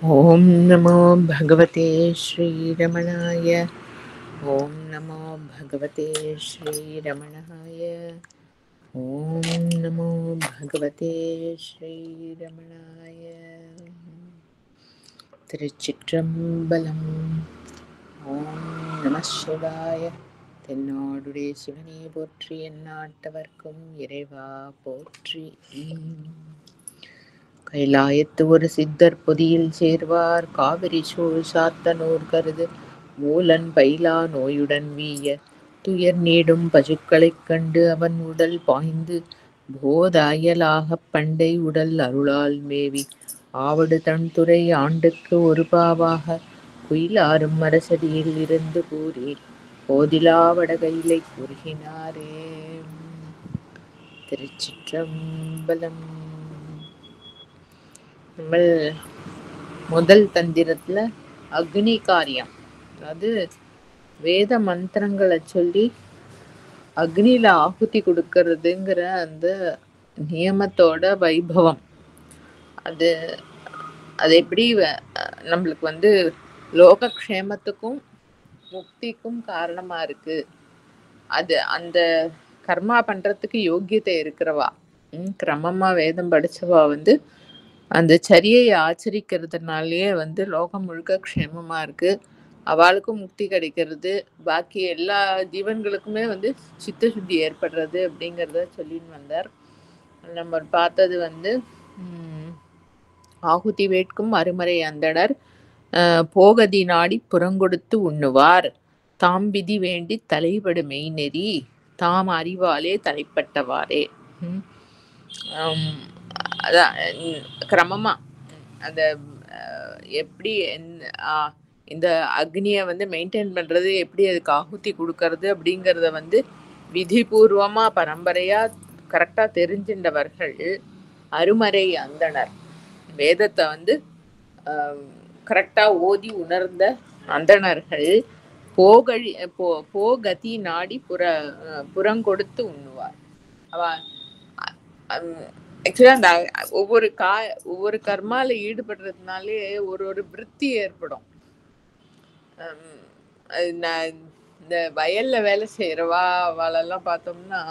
ॐ नमो भगवते श्रीरमणाय। ॐ नमो भगवते श्रीरमणाय। ॐ नमो भगवते श्रीरमणाय। திருச்சிற்றம்பலம். ஓம் நம சிவாய. தென்னாடுடைய சிவனே போற்றி, எந்நாட்டவர்க்கும் இறைவா போற்றி. கைலாயத்து ஒரு சித்தர் பொதியில் சேர்வார், காவிரி சூழ் சாத்தனூர் கருது மூலன் பயிலா நோயுடன் வீய துயர் நீடும் பசுக்களைக் கண்டு அவன் உடல் பாய்ந்து போத அயலாகப் பண்டை உடல் அருளால் மேவி ஆவடு தன்துறை ஆண்டுக்கு ஒரு பாவாக குயிலாரும் அரசடியில் இருந்து கூறி போதிலா வடகையிலை கூறுகினாரே. திருச்சிற்றம்பலம். நம்ம முதல் தந்திரத்துல அக்னி காரியம், அதாவது வேத மந்திரங்களை சொல்லி அக்னியில ஆகுதி கொடுக்கறதுங்கிற அந்த நியமத்தோட வைபவம், அது அது எப்படி நம்மளுக்கு லோகக்ஷேமத்துக்கும் முக்திக்கும் காரணமா இருக்கு. அது அந்த கர்மா பண்றதுக்கு யோக்கியத்தை இருக்கிறவா, கிரமமா வேதம் படிச்சவா அந்த சரியை ஆச்சரிக்கிறதுனாலயே லோகம் முழுக்க க்ஷேமமா இருக்கு, அவளுக்கும் முக்தி கிடைக்கிறது, பாக்கி எல்லா ஜீவன்களுக்குமே சித்த சுத்தி ஏற்படுறது அப்படிங்கிறத சொல்லின்னு வந்தார். நம்ம பார்த்தது ஆகுதி வேட்கும் அருமறை அந்தணர் போகதி நாடி புறங்கொடுத்து உண்ணுவார், தாம் விதி வேண்டி தலைபடு மெய்நெறி தாம் அறிவாலே தலைப்பட்டவாறே. அதான் கிரமமா அந்த எப்படி இந்த அக்னியை மெயின்டைன் பண்றது, எப்படி அதுக்கு ஆகுதி கொடுக்கறது அப்படிங்கிறத விதிபூர்வமா பரம்பரையா கரெக்டா தெரிஞ்சின்றவர்கள் அருமறை அந்தணர். வேதத்தை கரெக்டா ஓதி உணர்ந்த அந்தணர்கள் போகதி நாடி புறங்கொடுத்து உண்ணுவார். அவ ஆக்சுவலா அந்த ஒவ்வொரு கர்மால ஈடுபடுறதுனாலே ஒரு விருத்தி ஏற்படும். இந்த வயல்ல வேலை செய்யறவா அவளெல்லாம் பார்த்தோம்னா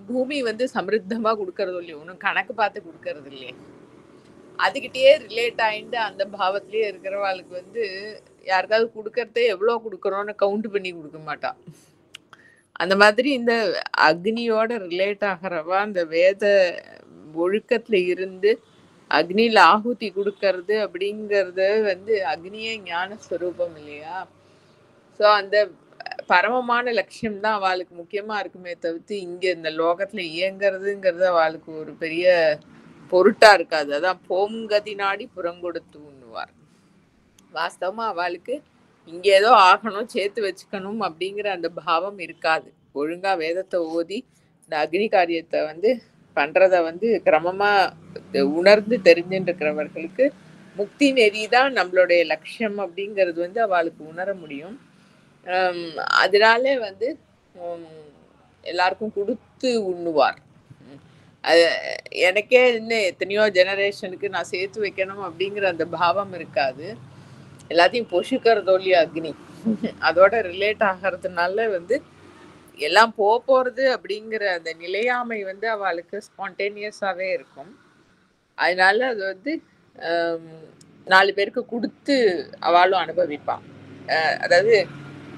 பூமி சமிருத்தமா கொடுக்கறது இல்லையோ, ஒன்னும் கணக்கு பார்த்து கொடுக்கறது இல்லையே, அதுகிட்டயே ரிலேட் ஆயிட்டு அந்த பாவத்திலேயே இருக்கிறவாளுக்கு யாருக்காவது கொடுக்கறதே எவ்வளவு கொடுக்கறோன்னு கவுண்ட் பண்ணி கொடுக்க மாட்டான். அந்த மாதிரி இந்த அக்னியோட ரிலேட் ஆகிறவா அந்த வேத ஒழுக்கத்துல இருந்து அக்னியில ஆகுதி கொடுக்கறது அப்படிங்கறது அக்னியே ஞான ஸ்வரூபம் இல்லையா. ஸோ அந்த பரமமான லட்சியம் தான் அவளுக்கு முக்கியமா இருக்குமே தவிர்த்து இங்க இந்த லோகத்துல இயங்குறதுங்கிறது அவளுக்கு ஒரு பெரிய பொருட்டா இருக்காது. அதான் போங்கதி நாடி புறங்கொடுத்து உண்ணுவார். வாஸ்தவமா அவளுக்கு இங்க ஏதோ ஆகணும், சேர்த்து வச்சுக்கணும் அப்படிங்கிற அந்த பாவம் இருக்காது. ஒழுங்கா வேதத்தை ஓதி இந்த அக்னி காரியத்தை பண்றத கிரமமா உணர்ந்து தெரிஞ்சுட்டு இருக்கிறவர்களுக்கு முக்தி நெறிதான் நம்மளுடைய லட்சியம் அப்படிங்கிறது அவளுக்கு உணர முடியும். அதனால எல்லாருக்கும் கொடுத்து உண்ணுவார். அது எனக்கே இன்னும் எத்தனையோ ஜெனரேஷனுக்கு நான் சேர்த்து வைக்கணும் அப்படிங்கிற அந்த பாவம் இருக்காது. எல்லாத்தையும் பொஷிக்கிறதோ இல்லையா அக்னி, அதோட ரிலேட் ஆகிறதுனால எல்லாம் போறது அப்படிங்கிற அந்த நிலையாமை அவளுக்கு ஸ்பான்டேனியஸாவே இருக்கும். அதனால அது 4 பேருக்கு கொடுத்து அவளும் அனுபவிப்பான். அதாவது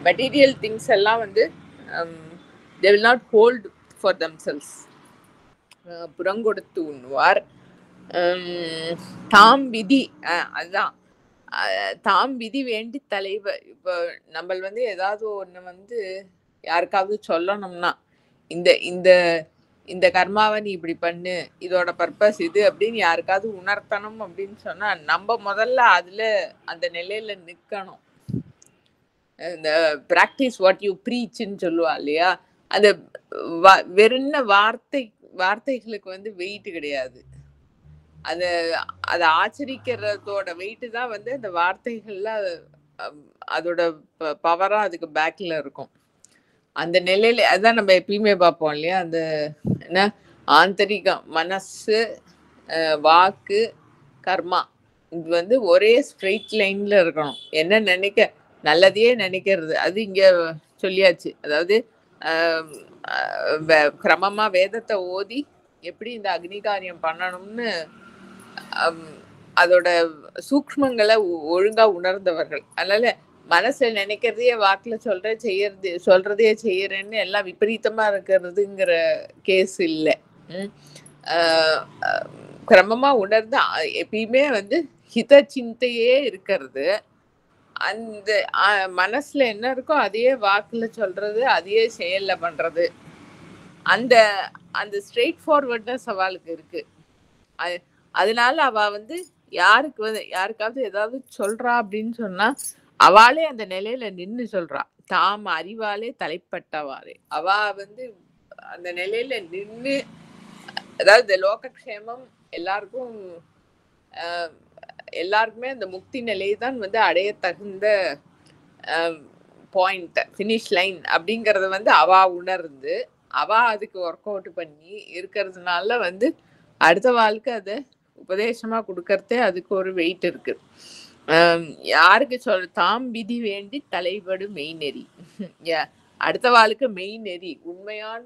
மெட்டீரியல் திங்ஸ் எல்லாம் they will not hold for themselves. புறங்கொடுத்து உண்ணுவார். தாம் விதி, அதுதான் தாம் விதி வேண்டி தலைவர். இப்போ நம்ம ஏதாவது ஒன்று யாருக்காவது சொல்லணும்னா இந்த இந்த இந்த கர்மாவை நீ இப்படி பண்ணு, இதோட பர்பஸ் இது அப்படின்னு யாருக்காவது உணர்த்தணும் அப்படின்னு சொன்னா நம்ம முதல்ல அதுல அந்த நிலையில நிக்கணும். இந்த பிராக்டிஸ் வாட் யூ ப்ரீச்ன்னு சொல்லுவா இல்லையா, அந்த வெறும் வார்த்தைகளுக்கு வெயிட் கிடையாது. அதை ஆச்சரிக்கிறதோட வெயிட்டு தான் அந்த வார்த்தைகள்ல அதோட பவரா அதுக்கு பேக்ல இருக்கும். அந்த நிலையில அதான் நம்ம எப்பயுமே பார்ப்போம் இல்லையா, அந்த என்ன ஆந்தரிகம், மனசு, வாக்கு, கர்மா, இது வந்து ஒரே ஸ்ட்ரெயிட் லைன்ல இருக்கணும். என்ன நல்லதையே நினைக்கிறது. அது இங்க சொல்லியாச்சு. அதாவது கிரமமா வேதத்தை ஓதி எப்படி இந்த அக்னி காரியம் பண்ணணும்னு அதோட சூக்ஷ்மங்களை ஒழுங்கா உணர்ந்தவர்கள். அதனால மனசுல நினைக்கிறதையே வாக்குல சொல்றதையே செய்யறேன்னு எல்லாம் விபரீதமா இருக்கிறதுங்கிற கேஸ் இல்லை. கிரமமா உணர்ந்து எப்பயுமே வந்து ஹித சிந்தையே இருக்கிறது. அந்த மனசுல என்ன இருக்கோ அதையே வாக்குல சொல்றது, அதையே செயல்ல பண்றது. அந்த அந்த ஸ்ட்ரெயிட் ஃபார்வர்ட்னஸ் அவளுக்கு இருக்கு. அதனால அவ வந்து யாருக்காவது ஏதாவது சொல்றா அப்படின்னு சொன்னா அவளே அந்த நிலையில நின்னு சொல்றா. தாம் அறிவாலே தலைப்பட்டவாறே அவ வந்து அந்த நிலையில நின்னு, அதாவது லோகக்ஷேமம் எல்லாருக்குமே அந்த முக்தி நிலையை தான் வந்து அடைய தகுந்த பாயிண்ட், ஃபினிஷ் லைன் அப்படிங்கறத வந்து அவ உணர்ந்து அவ அதுக்கு ஒர்க் அவுட் பண்ணி இருக்கிறதுனால வந்து அடுத்த வாழ்க்கை அதை உபதேசமா கொடுக்கறதே அதுக்கு ஒரு வெயிட் இருக்கு. யாருக்கு தாம் விதி வேண்டி தலைபடு மெய்நெறி. அடுத்த வாழ்க்கை மெய்நெறி, உண்மையான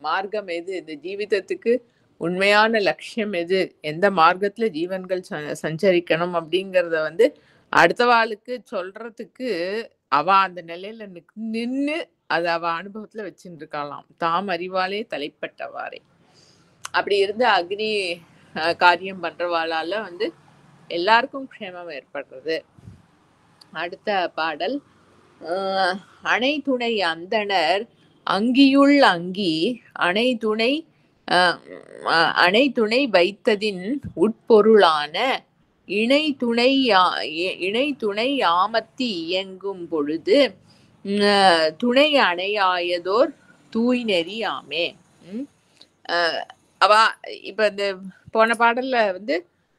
மார்க்கம் எது, இந்த ஜீவிதத்துக்கு உண்மையான லட்சியம் எது, எந்த மார்க்கத்துல ஜீவன்கள் சஞ்சரிக்கணும் அப்படிங்கறத வந்து அடுத்த வாழ்க்கை சொல்றதுக்கு அவ அந்த நிலையில நின்னு அது அவ அனுபவத்துல வச்சுட்டு இருக்கலாம். தாம் அறிவாலே தலைப்பட்டவாறே. அப்படி இருந்து அக்னி காரியம் பண்றவாளால வந்து எல்லாருக்கும் க்ஷேமம் ஏற்படுறது. அடுத்த பாடல், அணை துணை அந்தணர் அங்கியுள் அங்கி அணை துணை வைத்ததின் உட்பொருளான இணை துணை ஆமத்தி இயங்கும் பொழுது துணை அணையாயதோர் தூய் நெறி ஆமே. அவ இப்ப இந்த போன பாடல்ல வந்து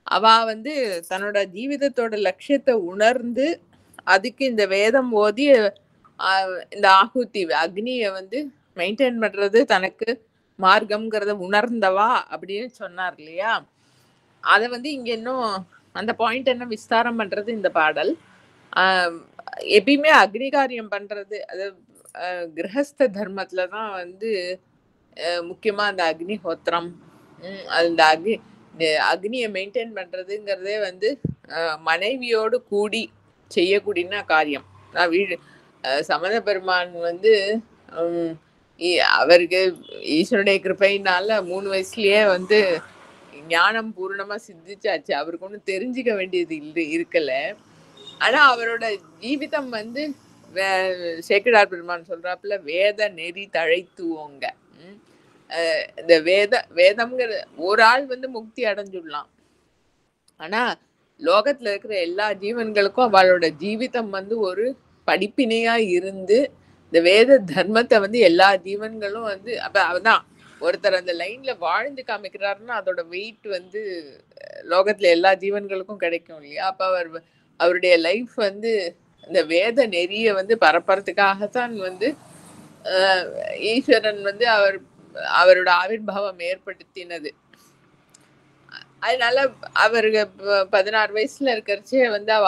அவ வந்து தன்னோட ஜீவிதத்தோட லட்சியத்தை உணர்ந்து அதுக்கு இந்த வேதம் ஓதி இந்த ஆகுதி அக்னிய வந்து மெயின்டைன் பண்றது தனக்கு மார்க்கம்ங்கிறத உணர்ந்தவா அப்படின்னு சொன்னார் இல்லையா. அத வந்து இங்க இன்னும் அந்த பாயிண்ட் என்ன விஸ்தாரம் பண்றது இந்த பாடல். எப்பயுமே அக்னி காரியம் பண்றது, அது கிரகஸ்த தர்மத்துலதான் வந்து முக்கியமா அந்த அக்னிஹோத்திரம், அந்த அக்னியை மெயின்டைன் பண்றதுங்கிறதே வந்து மனைவியோடு கூடி செய்யக்கூடிய காரியம். சமண பெருமான் வந்து அவருக்கு ஈஸ்வருடைய கிருபையினால 3 வயசுலயே வந்து ஞானம் பூர்ணமா சித்திச்சாச்சு. அவருக்கு ஒன்றும் தெரிஞ்சுக்க வேண்டியது இருக்கல. ஆனா அவரோட ஜீவிதம் வந்து சேக்கிழார் பெருமான் சொல்றாப்புல வேத நெறி தழைத்துவோங்க. இந்த வேதம்ங்கிற ஒரு ஆள் வந்து முக்தி அடைஞ்சுடலாம். ஆனா லோகத்துல இருக்கிற எல்லா ஜீவன்களுக்கும் அவளோட ஜீவிதம் வந்து ஒரு படிப்பினையா இருந்து இந்த வேத தர்மத்தை வந்து எல்லா ஜீவன்களும் வந்து அப்ப அவதான் ஒருத்தர் அந்த லைன்ல வாழ்ந்து காமிக்கிறாருன்னா அதோட வெயிட் வந்து லோகத்துல எல்லா ஜீவன்களுக்கும் கிடைக்கும் இல்லையா. அப்ப அவருடைய லைஃப் வந்து இந்த வேத நெறிய வந்து பரப்புறதுக்காகத்தான் வந்து ஈஸ்வரன் வந்து அவரோட ஆவிர்வாவம் ஏற்படுத்தினது. அதனால அவருக்கு 16 வயசுல இருக்கிறச்சே வந்து அவ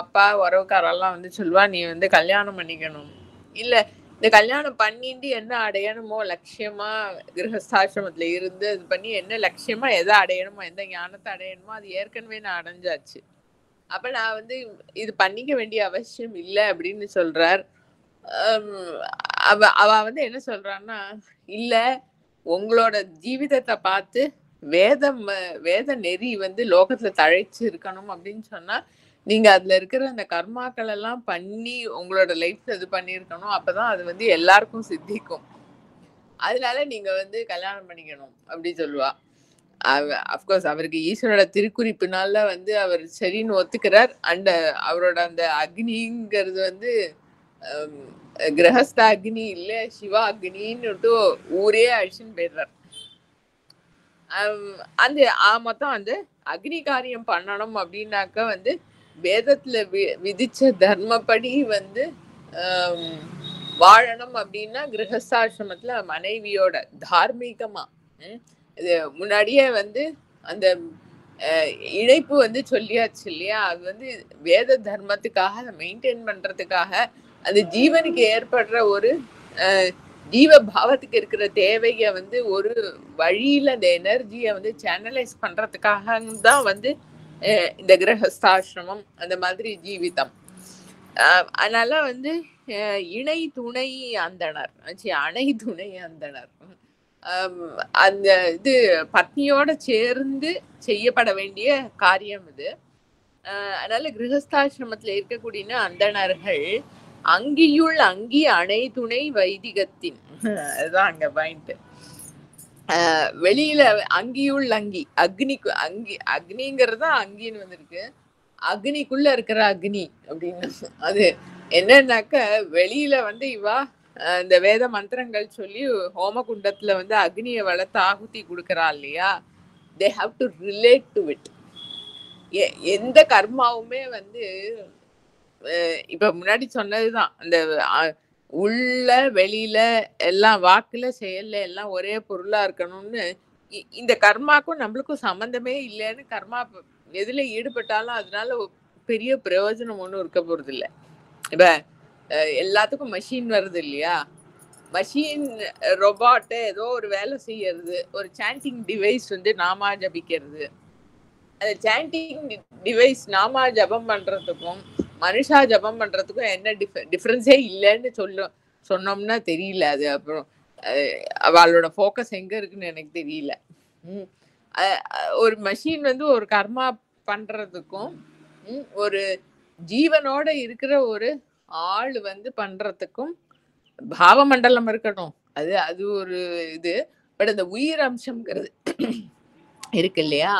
அப்பா உறவுக்காரெல்லாம் வந்து சொல்லுவா, நீ வந்து கல்யாணம் பண்ணிக்கணும், இல்ல இந்த கல்யாணம் பண்ணிட்டு என்ன அடையணுமோ லட்சியமா கிரகஸ்தாசிரமத்துல இருந்து இது பண்ணி என்ன லட்சியமா எதை அடையணுமோ எந்த ஞானத்தை அடையணுமோ அது ஏற்கனவே நான் அடைஞ்சாச்சு. அப்ப நான் வந்து இது பண்ணிக்க வேண்டிய அவசியம் இல்லை அப்படின்னு சொல்றார். அவ வந்து என்ன சொல்றான்னா, இல்ல உங்களோட ஜீவிதத்தை பார்த்து வேத நெறி வந்து லோகத்துல தழைச்சு இருக்கணும் அப்படின்னு சொன்னா நீங்க அதுல இருக்கிற அந்த கர்மாக்கள் எல்லாம் பண்ணி உங்களோட லைஃப்ல இது பண்ணிருக்கணும். அப்பதான் அது வந்து எல்லாருக்கும் சித்திக்கும். அதனால நீங்க வந்து கல்யாணம் பண்ணிக்கணும் அப்படி சொல்லுவா. அப்கோர்ஸ் அவருக்கு ஈஸ்வரோட திருக்குறிப்புனால வந்து அவர் சரின்னு ஒத்துக்கிறார். அண்ட் அவரோட அந்த அக்னிங்கிறது வந்து கிரகஸ்த அக்னி இல்ல சிவா அக்னின்னு ஊரே அழிச்சுன்னு போயிடுறார். அந்த மொத்தம் வந்து அக்னி காரியம் பண்ணணும் அப்படின்னாக்க வந்து வேதத்துல விதிச்ச தர்மப்படி வந்து வாழணும் அப்படின்னா கிரகஸ்தாசிரமத்துல மனைவியோட தார்மீகமா இது முன்னாடியே வந்து அந்த இணைப்பு வந்து சொல்லியாச்சு இல்லையா? அது வந்து வேத தர்மத்துக்காக அதை மெயின்டைன் பண்றதுக்காக அது ஜீவனுக்கு ஏற்படுற ஒரு ஜீவ பாவத்துக்கு இருக்கிற தேவைய வந்து ஒரு வழியில அந்த எனர்ஜியை வந்து சேனலைஸ் பண்றதுக்காக தான் வந்து இந்த கிரகஸ்தாசிரமம் அந்த மாதிரி ஜீவிதம். அதனால வந்து இணை துணை அந்தனர், அணை துணை அந்தனர், அந்த இது பத்னியோட சேர்ந்து செய்யப்பட வேண்டிய காரியம் இது. அதனால கிரகஸ்தாசிரமத்துல இருக்கக்கூடிய அந்தணர்கள் அங்கியுள் அங்கி அணை துணை வைதிகத்தின், அதுதான் அங்க பாயிண்ட். வெளியில அங்கியுள் அங்கி, அக்னிக்கு அங்கி, அக்னிங்கிறது அங்கின்னு வந்திருக்கு, அக்னிக்குள்ள இருக்கிற அக்னி அப்படின்னு. அது என்னன்னாக்க வெளியில வந்து இவா இந்த வேத மந்திரங்கள் சொல்லி ஹோமகுண்டத்துல வந்து அக்னியை வளர்த்து ஆகுதி கொடுக்கறா இல்லையா, they have to relate to it. எந்த கர்மாவுமே வந்து இப்ப முன்னாடி சொன்னதுதான், அந்த உள்ள வெளியில எல்லாம் வாக்குல செயல்ல எல்லாம் ஒரே பொருளா இருக்கணும்னு. இந்த கர்மாக்கும் நம்மளுக்கும் சம்பந்தமே இல்லைன்னு கர்மா எதுல ஈடுபட்டாலும் அதனால பெரிய பிரயோஜனம் ஒன்றும் இருக்க போறது இல்லை. இப்ப எல்லாத்துக்கும் மெஷின் வருது இல்லையா, மெஷின் ரொபாட்டு ஏதோ ஒரு வேலை செய்யறது, ஒரு சாண்டிங் டிவைஸ் வந்து நாமா ஜபிக்கிறது. அந்த சாண்டிங் டிவைஸ் நாமா ஜபம் பண்றதுக்கும் மனுஷா ஜபம் பண்றதுக்கும் என்ன டிஃபரன்ஸே இல்லைன்னு சொன்னோம்னா தெரியல. அது அப்புறம் அவளோட ஃபோக்கஸ் எங்க இருக்குன்னு எனக்கு தெரியல. ஒரு மெஷின் வந்து ஒரு கர்மா பண்றதுக்கும் ஒரு ஜீவனோட இருக்கிற ஒரு ஆள் வந்து பண்றதுக்கும் பாவமண்டலம் இருக்கணும். அது ஒரு இது. பட் அந்த உயிர் அம்சம்ங்கிறது இருக்கு இல்லையா,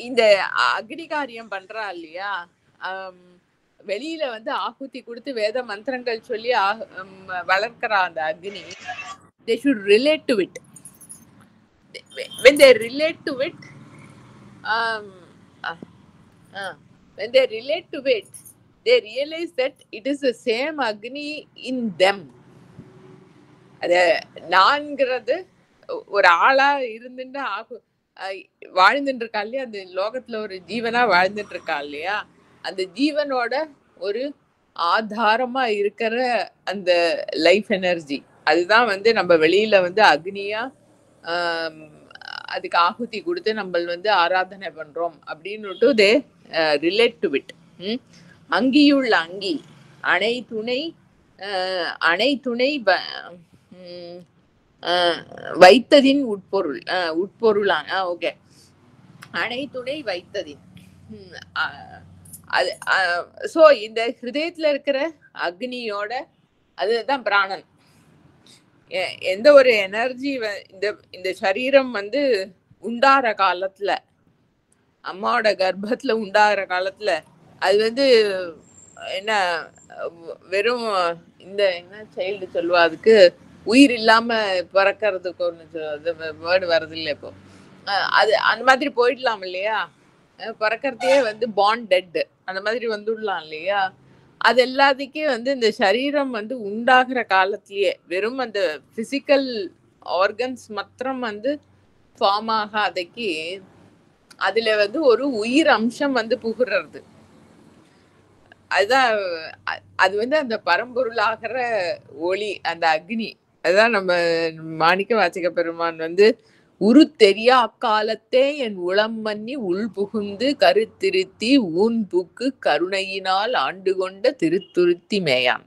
இந்த அக்னி காரியம் பண்றா இல்லையா, வெளியில வந்து ஆகுதி கொடுத்து வேத மந்திரங்கள் சொல்லி வளர்க்கிறா அந்த அக்னி. they should relate to it. When they relate to it, when they relate to it, they realize that it is the same agni in them. அது நான்கிறது ஒரு ஆளா இருந்துட்டு வாழ்ந்துட்டு இருக்கா இல்லையா, அந்த லோகத்துல ஒரு ஜீவனா வாழ்ந்துட்டு இருக்கா இல்லையா, அந்த ஜீவனோட ஒரு ஆதாரமா இருக்கிற அந்த லைஃப் எனர்ஜி, அதுதான் வந்து நம்ம வெளியில வந்து அக்னியா அதுக்கு ஆகுதி கொடுத்து நம்ம வந்து ஆராதனை பண்றோம் அப்படின்னு தே ரிலேட் டு இட். அங்கியுள்ள அங்கி அணை துணை, அணை துணை வைத்ததின் உட்பொருள், உட்பொருளா ஓகே, அணை துணை வைத்ததின். அது சோ இந்த ஹிருதயத்துல இருக்கிற அக்னியோட அதுதான் பிராணன். எந்த ஒரு எனர்ஜி இந்த சரீரம் வந்து உண்டாகிற காலத்துல, அம்மாவோட கர்ப்பத்துல உண்டாகிற காலத்துல அது வந்து என்ன வெறும் இந்த என்ன சைல்டு சொல்லுவா, அதுக்கு உயிர் இல்லாம பிறக்கிறதுக்கு ஒன்று வேர்டு வர்றது இல்லை இப்போ, அது அந்த மாதிரி போயிடலாம் இல்லையா, பிறக்கிறதே வந்து பார்ன் டெட் அந்த மாதிரி வந்துடலாம் இல்லையா. அது எல்லாத்துக்கும் வந்து இந்த சரீரம் வந்து உண்டாகிற காலத்திலேயே வெறும் அந்த பிசிக்கல் ஆர்கன்ஸ் மாத்திரம் வந்து ஃபார்ம் ஆகாதைக்கு அதுல வந்து ஒரு உயிர் அம்சம் வந்து புகுறது. அதுதான் அது வந்து அந்த பரம்பொருளாகிற ஒளி, அந்த அக்னி. அதுதான் நம்ம மாணிக்க வாசக பெருமான் வந்து உரு தெரியா அக்காலத்தே என் உளம் மன்னி உள் புகுந்து கருத்திருத்தி ஊன் புக்கு கருணையினால் ஆண்டு கொண்ட திருத்துருத்தி மேயான்.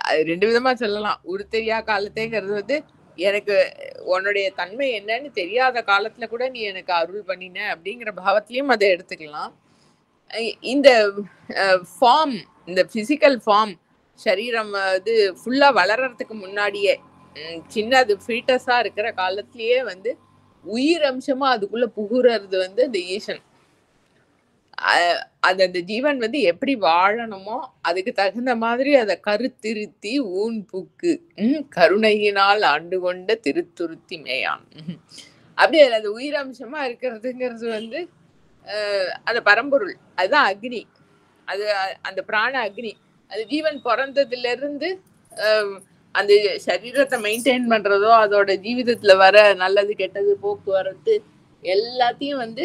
அது ரெண்டு விதமா சொல்லலாம். உரு தெரியா காலத்தேங்கிறது வந்து எனக்கு உன்னுடைய தன்மை என்னன்னு தெரியாத காலத்துல கூட நீ எனக்கு அருள் பண்ணின அப்படிங்கிற பாவத்திலையும் அதை எடுத்துக்கலாம். இந்த ஃபார்ம், இந்த பிசிக்கல் ஃபார்ம் சரீரம் இது ஃபுல்லா வளர்றதுக்கு முன்னாடியே சின்னது ஃபீட்டஸா இருக்கிற காலத்திலேயே வந்து உயிர் அம்சமா அதுக்குள்ள புகுறது வந்து இந்த ஈசன். அது அந்த ஜீவன் வந்து எப்படி வாழணுமோ அதுக்கு தகுந்த மாதிரி அதை கருத்திருத்தி ஊன் புக்கு கருணையினால் ஆண்டு கொண்ட திருத்துருத்தி மேயான். அப்படி அது உயிர் அம்சமா இருக்கிறதுங்கிறது வந்து அந்த பரம்பொருள், அதுதான் அக்னி. அது அந்த பிராண அக்னி. அது ஜீவன் பிறந்ததுல இருந்து அந்த சரீரத்தை மெயின்டைன் பண்றதோ, அதோட ஜீவிதத்துல வர நல்லது கெட்டது போக்குவரத்து எல்லாத்தையும் வந்து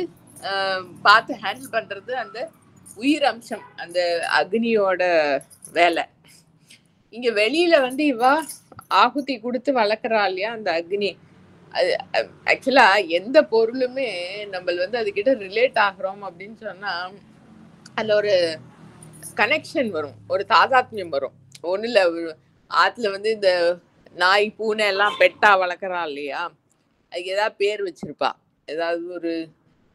பார்த்து ஹேண்டில் பண்றது அந்த உயிர் அம்சம், அந்த அக்னியோட வேலை. இங்க வெளியில வந்து இவா ஆகுதி கொடுத்து வளர்க்குறா இல்லையா அந்த அக்னி. அது ஆக்சுவலா எந்த பொருளுமே நம்ம வந்து அதுகிட்ட ரிலேட் ஆகுறோம் அப்படின்னு சொன்னா அதுல ஒரு கனெக்ஷன் வரும், ஒரு தாதாத்மியம் வரும். ஒண்ணு இல்ல, ஆத்துல வந்து இந்த நாய் பூனை எல்லாம் பெட்டா வளர்க்குறா இல்லையா, அதுக்கு ஏதாவது பேர் வச்சிருப்பா. ஏதாவது ஒரு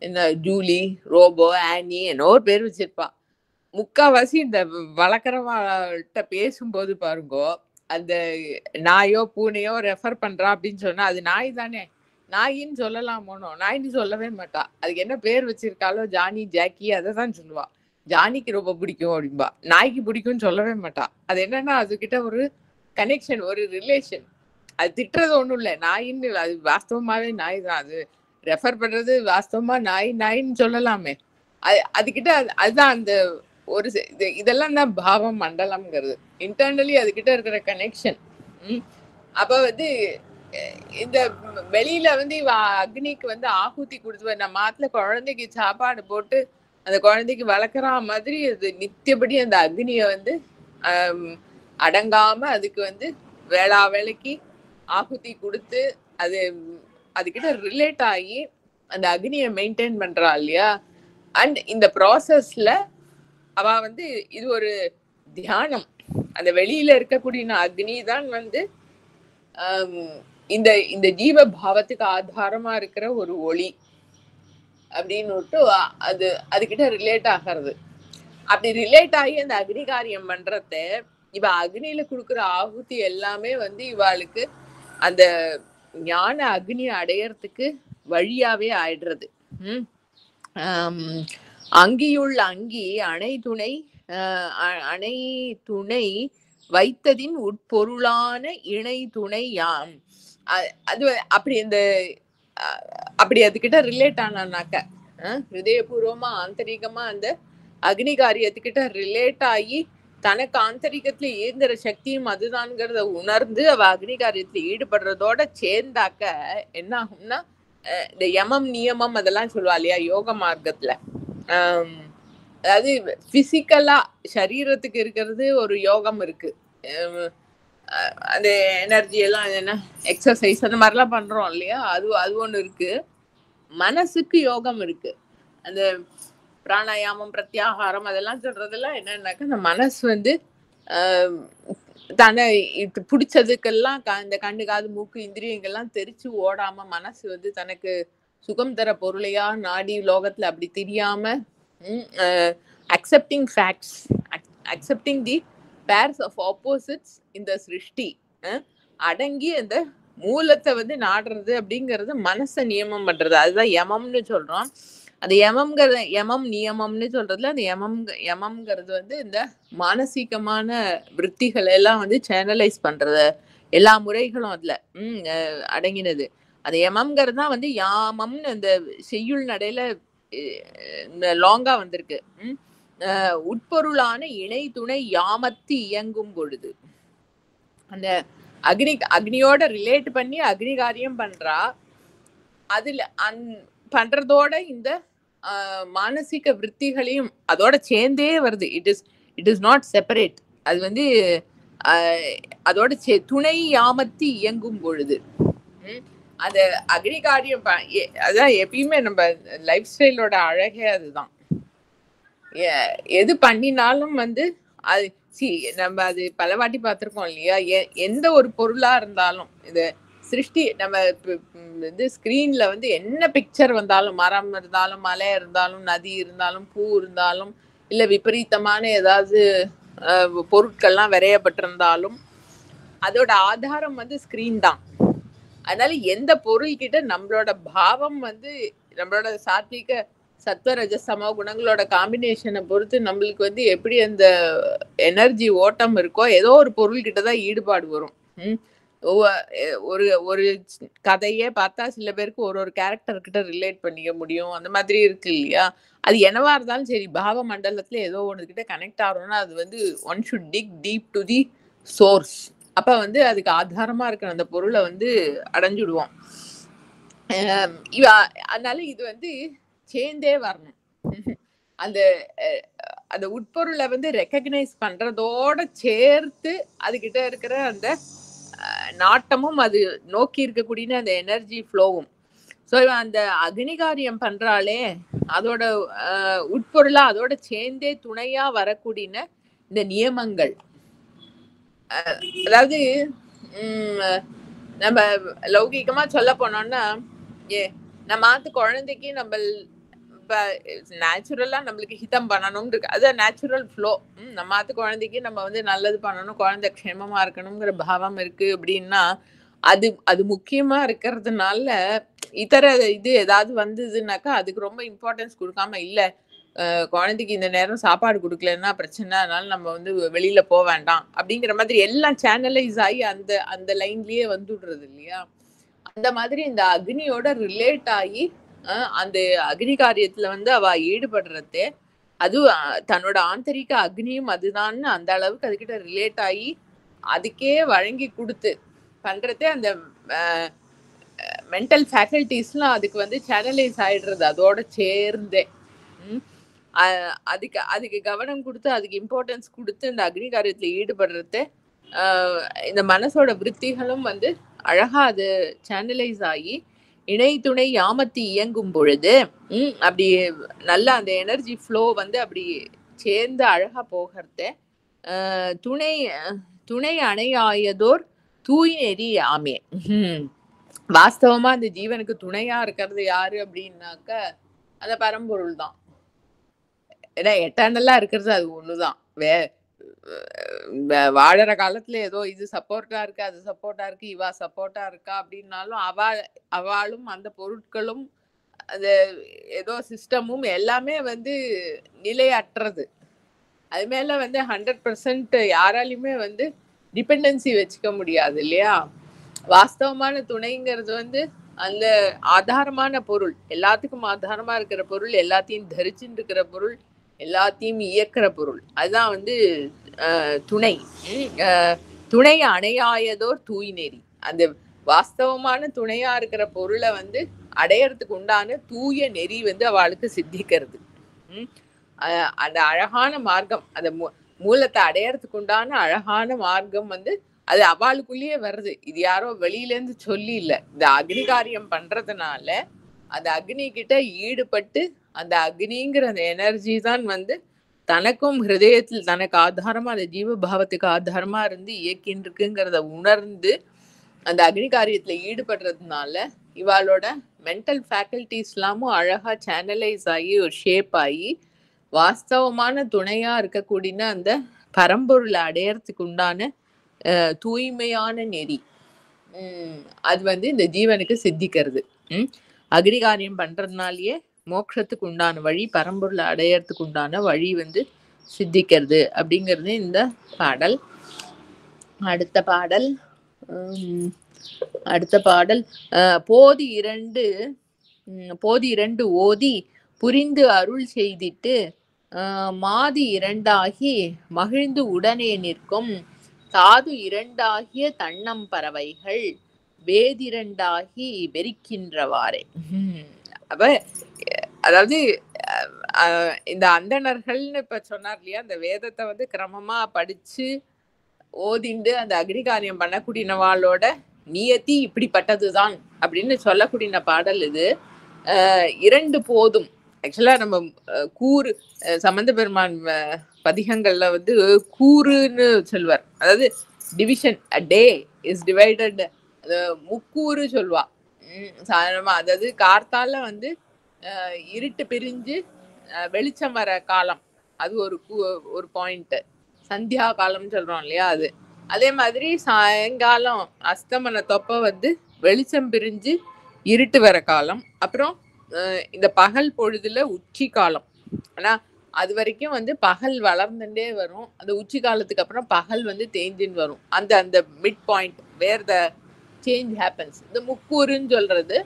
என்ன ஜூலி, ரோபோ, ஆனி என்னோ ஒரு பேர் வச்சிருப்பா. முக்காவாசி இந்த வளர்க்குறவாள்கிட்ட பேசும்போது பாருங்கோ, அந்த நாயோ பூனையோ ரெஃபர் பண்றா அப்படின்னு சொன்னா அது நாய் தானே, நாயின்னு சொல்லலாமோனோ, நாயின்னு சொல்லவே மாட்டா. அதுக்கு என்ன பேர் வச்சிருக்காளோ ஜானி, ஜாக்கி, அதை தான் சொல்லுவா. ஜானிக்கு ரொம்ப பிடிக்கும் அப்படின்பா, நாய்க்கு பிடிக்கும்னு சொல்லவே மாட்டா. அது என்னன்னா அதுகிட்ட ஒரு கனெக்ஷன், ஒரு ரிலேஷன். அது திட்டுறது ஒண்ணும் இல்லை, நாயின்னு அது வாஸ்தவமாவே நாய் தான். அது ரெஃபர் பண்றது வாஸ்தவமா நாய், நாயின்னு சொல்லலாமே. அதுகிட்ட அதுதான் அந்த ஒரு இதெல்லாம் தான் பாவ மண்டலம்ங்கிறது. இன்டர்னலி அதுகிட்ட இருக்கிற கனெக்ஷன். அப்ப வந்து இந்த வெளியில வந்து இவ அக்னிக்கு வந்து ஆகுதி கொடுத்து நம்ம ஆத்துல குழந்தைக்கு சாப்பாடு போட்டு அந்த குழந்தைக்கு வளர்க்குற மாதிரி அது நித்தியபடி அந்த அக்னிய வந்து அடங்காம அதுக்கு வந்து வேளா வேலைக்கு ஆகுதி கொடுத்து அது அதுகிட்ட ரிலேட் ஆகி அந்த அக்னியை மெயின்டைன் பண்றா இல்லையா. அண்ட் இந்த ப்ராசஸ்ல அவ வந்து இது ஒரு தியானம். அந்த வெளியில இருக்கக்கூடிய அக்னி தான் வந்து இந்த இந்த ஜீவ பாவத்துக்கு ஆதாரமா இருக்கிற ஒரு ஒளி அப்படின்னு அது அதுகிட்ட ரிலேட் ஆகிறது. அப்படி ரிலேட் ஆகி அந்த அக்னி காரியம் பண்றத இவ அக்னியில கொடுக்குற ஆகுதி எல்லாமே வந்து இவாளுக்கு அந்த ஞான அக்னி அடையறதுக்கு வழியாவே ஆயிடுறது. அங்கியுள்ள அங்கி அணை துணை அணை துணை வைத்ததின் உட்பொருளான இணை துணை யாம். அது அப்படி இந்த அப்படி அதுகிட்ட ரிலேட் ஆனானாக்க ஹிருதயபூர்வமா ஆந்தரிகமா அந்த அக்னி காரியத்துக்கிட்ட ரிலேட் ஆகி தனக்கு ஆந்தரிகத்துல இயங்குற சக்தியும் அதுதான்ங்கிறத உணர்ந்து அவ அக்னி காரியத்துல ஈடுபடுறதோட சேர்ந்தாக்க என்ன ஆகும்னா இந்த யமம் நியமம் அதெல்லாம் சொல்லுவா இல்லையா யோக மார்க்கத்துல. அதாவது பிசிக்கலா சரீரத்துக்கு இருக்கிறது ஒரு யோகம் இருக்கு, அந்த எனர்ஜி எல்லாம் என்ன எக்ஸசைஸ் அந்த மாதிரிலாம் பண்றோம் இல்லையா, அது ஒண்ணு இருக்கு. மனசுக்கு யோகம் இருக்கு, அந்த பிராணாயாமம் பிரத்யாகாரம் அதெல்லாம் சொல்றதெல்லாம் என்னன்னாக்கா அந்த மனசு வந்து தன்னை பிடிச்சதுக்கெல்லாம் இந்த கண்ணு காது மூக்கு இந்திரியங்கள்லாம் தெரிச்சு ஓடாம மனசு வந்து தனக்கு சுகம் தர பொருளையா நாடி லோகத்துல அப்படி தெரியாம accepting facts, accepting the pairs of opposites இந்த சிருஷ்டி அடங்கி அந்த மூலத்தை வந்து நாடுறது அப்படிங்கிறது மனசை நியமம் பண்றது. அதுதான் யமம்னு சொல்றோம். அந்த யமம் நியமம்னு சொல்றதுல அந்த யமம்ங்கிறது வந்து இந்த மானசீகமான விற்த்திகளை எல்லாம் வந்து சேனலைஸ் பண்றது, எல்லா முறைகளும் அதுல அடங்கினது. அந்த யமம்ங்கிறது தான் வந்து யாமம்னு அந்த செய்யுள் நடையில லாங்கா வந்திருக்கு. உட்பொருளான இணை துணை யாமத்து இயங்கும் பொழுது அந்த அக்னியோட ரிலேட் பண்ணி அக்னி காரியம் பண்றா. அதுல பண்றதோட இந்த மானசீக விற்த்திகளையும் அதோட சேர்ந்தே வருது. It is not separate. அது வந்து அதோட துணை யாமத்து இயங்கும் பொழுது அந்த அக்னி காரியம் அதான் எப்பயுமே நம்ம லைஃப் ஸ்டைலோட அழகே அதுதான். எது பண்ணினாலும் வந்து அது நம்ம அது பல வாட்டி பார்த்திருக்கோம் இல்லையா, எந்த ஒரு பொருளா இருந்தாலும் இது சிருஷ்டி நம்ம இது ஸ்கிரீன்ல வந்து என்ன பிக்சர் வந்தாலும், மரம் இருந்தாலும் மலை இருந்தாலும் நதி இருந்தாலும் பூ இருந்தாலும் இல்ல விபரீதமான ஏதாவது பொருட்கள்லாம் விரையப்பட்டிருந்தாலும் அதோட ஆதாரம் வந்து ஸ்கிரீன் தான். அதனால எந்த பொருள் கிட்ட நம்மளோட பாவம் வந்து நம்மளோட சாத்விக சத்வரஜ சம குணங்களோட காம்பினேஷனை பொறுத்து நம்மளுக்கு வந்து எப்படி அந்த எனர்ஜி ஓட்டம் இருக்கோ ஏதோ ஒரு பொருள் கிட்டதான் ஈடுபாடு வரும். ஒரு ஒரு கதையே பார்த்தா சில பேருக்கு ஒரு கேரக்டர் கிட்ட ரிலேட் பண்ணிக்க முடியும், அந்த மாதிரி இருக்கு இல்லையா. அது என்னவா இருந்தாலும் சரி பாவ மண்டலத்துல ஏதோ ஒன்று கிட்ட கனெக்ட் ஆகிறோம்னா அது வந்து one should dig deep to the source. அப்ப வந்து அதுக்கு ஆதாரமா இருக்கிற அந்த பொருளை வந்து அடைஞ்சுடுவோம். அதனால இது வந்து சேர்ந்தே வரணும். அந்த அந்த உட்பொருளை வந்து ரெக்கக்னைஸ் பண்றதோட சேர்த்து அதுகிட்ட இருக்கிற அந்த நாட்டமும் அது நோக்கி இருக்கக்கூடிய அந்த எனர்ஜி ஃப்ளோவும். ஸோ அந்த அக்னிகாரியம் பண்றாளே அதோட உட்பொருளா அதோட சேர்ந்தே துணையா வரக்கூடிய இந்த நியமங்கள். அதாவது நம்ம லௌகிகமா சொல்ல போனோம்னா நம்ம குழந்தைக்கு நம்ம நேச்சுரலா நம்மளுக்கு ஹிதம் பண்ணணும்னு இருக்கு. அது நேச்சுரல் ஃப்ளோ. நம்ம குழந்தைக்கு நம்ம வந்து நல்லது பண்ணணும், குழந்தை க்ஷேமமா இருக்கணுங்கிற பாவம் இருக்கு அப்படின்னா அது முக்கியமா இருக்கிறதுனால இதர இது ஏதாவது வந்ததுன்னாக்கா அதுக்கு ரொம்ப இம்பார்ட்டன்ஸ் கொடுக்காம இல்ல குழந்தைக்கு இந்த நேரம் சாப்பாடு கொடுக்கலன்னா பிரச்சனை, அதனால நம்ம வந்து வெளியில போக வேண்டாம் அப்படிங்கிற மாதிரி எல்லாம் சேனலைஸ் ஆகி அந்த அந்த லைன்லயே வந்துடுறது இல்லையா. அந்த மாதிரி இந்த அக்னியோட ரிலேட் ஆகி அந்த அக்னி காரியத்துல வந்து அவ ஈடுபடுறதே அது தன்னோட ஆந்தரிக அக்னியும் அதுதான்னு அந்த அளவுக்கு அதுகிட்ட ரிலேட் ஆகி அதுக்கே வழங்கி கொடுத்து பண்றதே அந்த மென்டல் ஃபேக்கல்டிஸ்லாம் அதுக்கு வந்து சேனலைஸ் ஆயிடுறது அதோட சேர்ந்தே. அதுக்கு கவனம் கொடுத்து அதுக்கு இம்பார்ட்டன்ஸ் கொடுத்து இந்த அக்னி காரியத்துல ஈடுபடுறது இந்த மனசோட விருத்திகளும் வந்து அழகா அது சேனலைஸ் ஆகி இணை துணை யாமத்தி இயங்கும் பொழுது அப்படி நல்லா அந்த எனர்ஜி ஃப்ளோ வந்து அப்படி சேர்ந்து அழகா போகிறது. துணை துணை அணையாயதோர் தூய் நெறி ஆமே. வாஸ்தவமா அந்த ஜீவனுக்கு துணையா இருக்கிறது யாரு அப்படின்னாக்க அந்த பரம்பொருள் தான். ஏன்னா எட்டர்னலா இருக்கிறது அது ஒண்ணுதான். வாழற காலத்துல ஏதோ இது சப்போர்ட்டா இருக்கு அது சப்போர்ட்டா இருக்கு இவா சப்போர்ட்டா இருக்கா அப்படின்னாலும் அவளும் அந்த பொருட்களும் அது ஏதோ சிஸ்டமும் எல்லாமே வந்து நிலையற்றது. அது மேல வந்து 100% யாராலையுமே வந்து டிபெண்டன்சி வச்சுக்க முடியாது இல்லையா. வாஸ்தவமான துணைங்கிறது வந்து அந்த ஆதாரமான பொருள், எல்லாத்துக்கும் ஆதாரமா இருக்கிற பொருள், எல்லாத்தையும் தரிச்சுட்டு இருக்கிற பொருள், எல்லாத்தையும் இயக்கிற பொருள், அதுதான் வந்து துணை. துணை அணையாயதோர் தூய் நெறி. அந்த வாஸ்தவமான துணையா இருக்கிற பொருளை வந்து அடையறதுக்கு உண்டான தூய நெறி வந்து அவளுக்கு சித்திக்கிறது. அந்த அழகான மார்க்கம், அந்த மூலத்தை அடையறதுக்கு உண்டான அழகான மார்க்கம் வந்து அது அவளுக்குள்ளேயே வருது. இது யாரோ வெளியில இருந்து சொல்லி இல்லை. இந்த அக்னி காரியம் பண்றதுனால அந்த அக்னி கிட்ட ஈடுபட்டு அந்த அக்னிங்கிற அந்த எனர்ஜி தான் வந்து தனக்கும் ஹிருதயத்தில் தனக்கு ஆதாரமா அந்த ஜீவபாவத்துக்கு ஆதாரமா இருந்து இயக்கின்னு இருக்குங்கிறத உணர்ந்து அந்த அக்னி காரியத்துல ஈடுபடுறதுனால இவாளோட மென்டல் ஃபேக்கல்டிஸ் எல்லாமும் அழகா சேனலைஸ் ஆகி ஒரு ஷேப் ஆகி வாஸ்தவமான துணையா இருக்கக்கூடிய அந்த பரம்பொருளை அடையறதுக்கு உண்டான தூய்மையான நெறி அது வந்து இந்த ஜீவனுக்கு சித்திக்கிறது. அக்னி காரியம் பண்றதுனாலயே மோட்சத்துக்கு உண்டான வழி, பரம்பொருளை அடையறதுக்கு உண்டான வழி வந்து சித்திக்கிறது அப்படிங்கிறது இந்த பாடல். அடுத்த பாடல் போதி இரண்டு ஓதி புரிந்து அருள் செய்திட்டு மாதி இரண்டாகி மகிழ்ந்து உடனே நிற்கும் தாது இரண்டாகிய தன்னம் பறவைகள் வேதிரண்டாகி வெறிக்கின்றவாறே. அப்ப அதாவது இந்த அந்தணர்கள்னு இப்ப சொன்னார் இல்லையா, அந்த வேதத்தை வந்து கிரமமா படிச்சு ஓதிண்டு அந்த அக்னி காரியம் பண்ணக்கூடியவாளோட நியத்தி இப்படிப்பட்டதுதான் அப்படின்னு சொல்லக்கூடிய பாடல் இது. இரண்டு போதும் ஆக்சுவலா நம்ம கூறு சம்பந்த பெருமான் பதிகங்கள்ல வந்து கூறுன்னு சொல்லுவார். அதாவது division, a day is divided, முக்கூறு சொல்லுவா சாதாரணமா. அதாவது கார்த்தால வந்து இருட்டு பிரிஞ்சு வெளிச்சம் வர காலம், அது ஒரு பாயிண்ட். சந்தியா காலம்னு சொல்றோம் இல்லையா, அது. அதே மாதிரி சாயங்காலம் அஸ்தமன தொப்ப வந்து வெளிச்சம் பிரிஞ்சு இருட்டு வர காலம். அப்புறம் இந்த பகல் பொழுதுல உச்சி காலம். ஆனா அது வரைக்கும் வந்து பகல் வளர்ந்துட்டே வரும். அந்த உச்சி காலத்துக்கு அப்புறம் பகல் வந்து தேஞ்சின்னு வரும். அந்த அந்த mid point where the change happens. இந்த முக்கூறுன்னு சொல்றது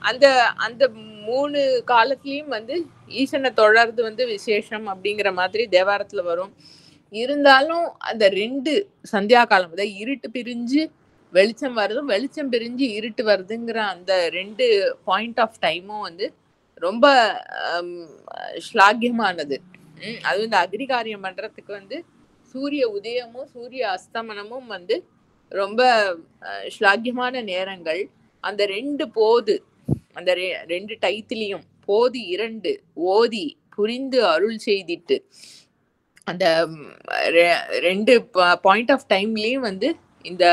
அந்த அந்த 3 காலத்திலயும் வந்து ஈசனை தொடர்ந்து வந்து விசேஷம் அப்படிங்கிற மாதிரி தேவாரத்துல வரும். இருந்தாலும் அந்த 2 சந்தியா காலம், அதாவது இருட்டு பிரிஞ்சு வெளிச்சம் வருதும் வெளிச்சம் பிரிஞ்சு இருட்டு வருதுங்கிற அந்த 2 பாயிண்ட் ஆஃப் டைமும் வந்து ரொம்ப ஸ்லாகியமானது. அது இந்த அக்னி காரியம் பண்றதுக்கு வந்து சூரிய உதயமும் சூரிய அஸ்தமனமும் வந்து ரொம்ப ஸ்லாகியமான நேரங்கள். அந்த 2 போது அந்த 2 டைத்திலையும் போது 2 ஓதி புரிந்து அருள் செய்திட்டு அந்த 2 பாயிண்ட் ஆஃப் டைம்லயும் வந்து இந்த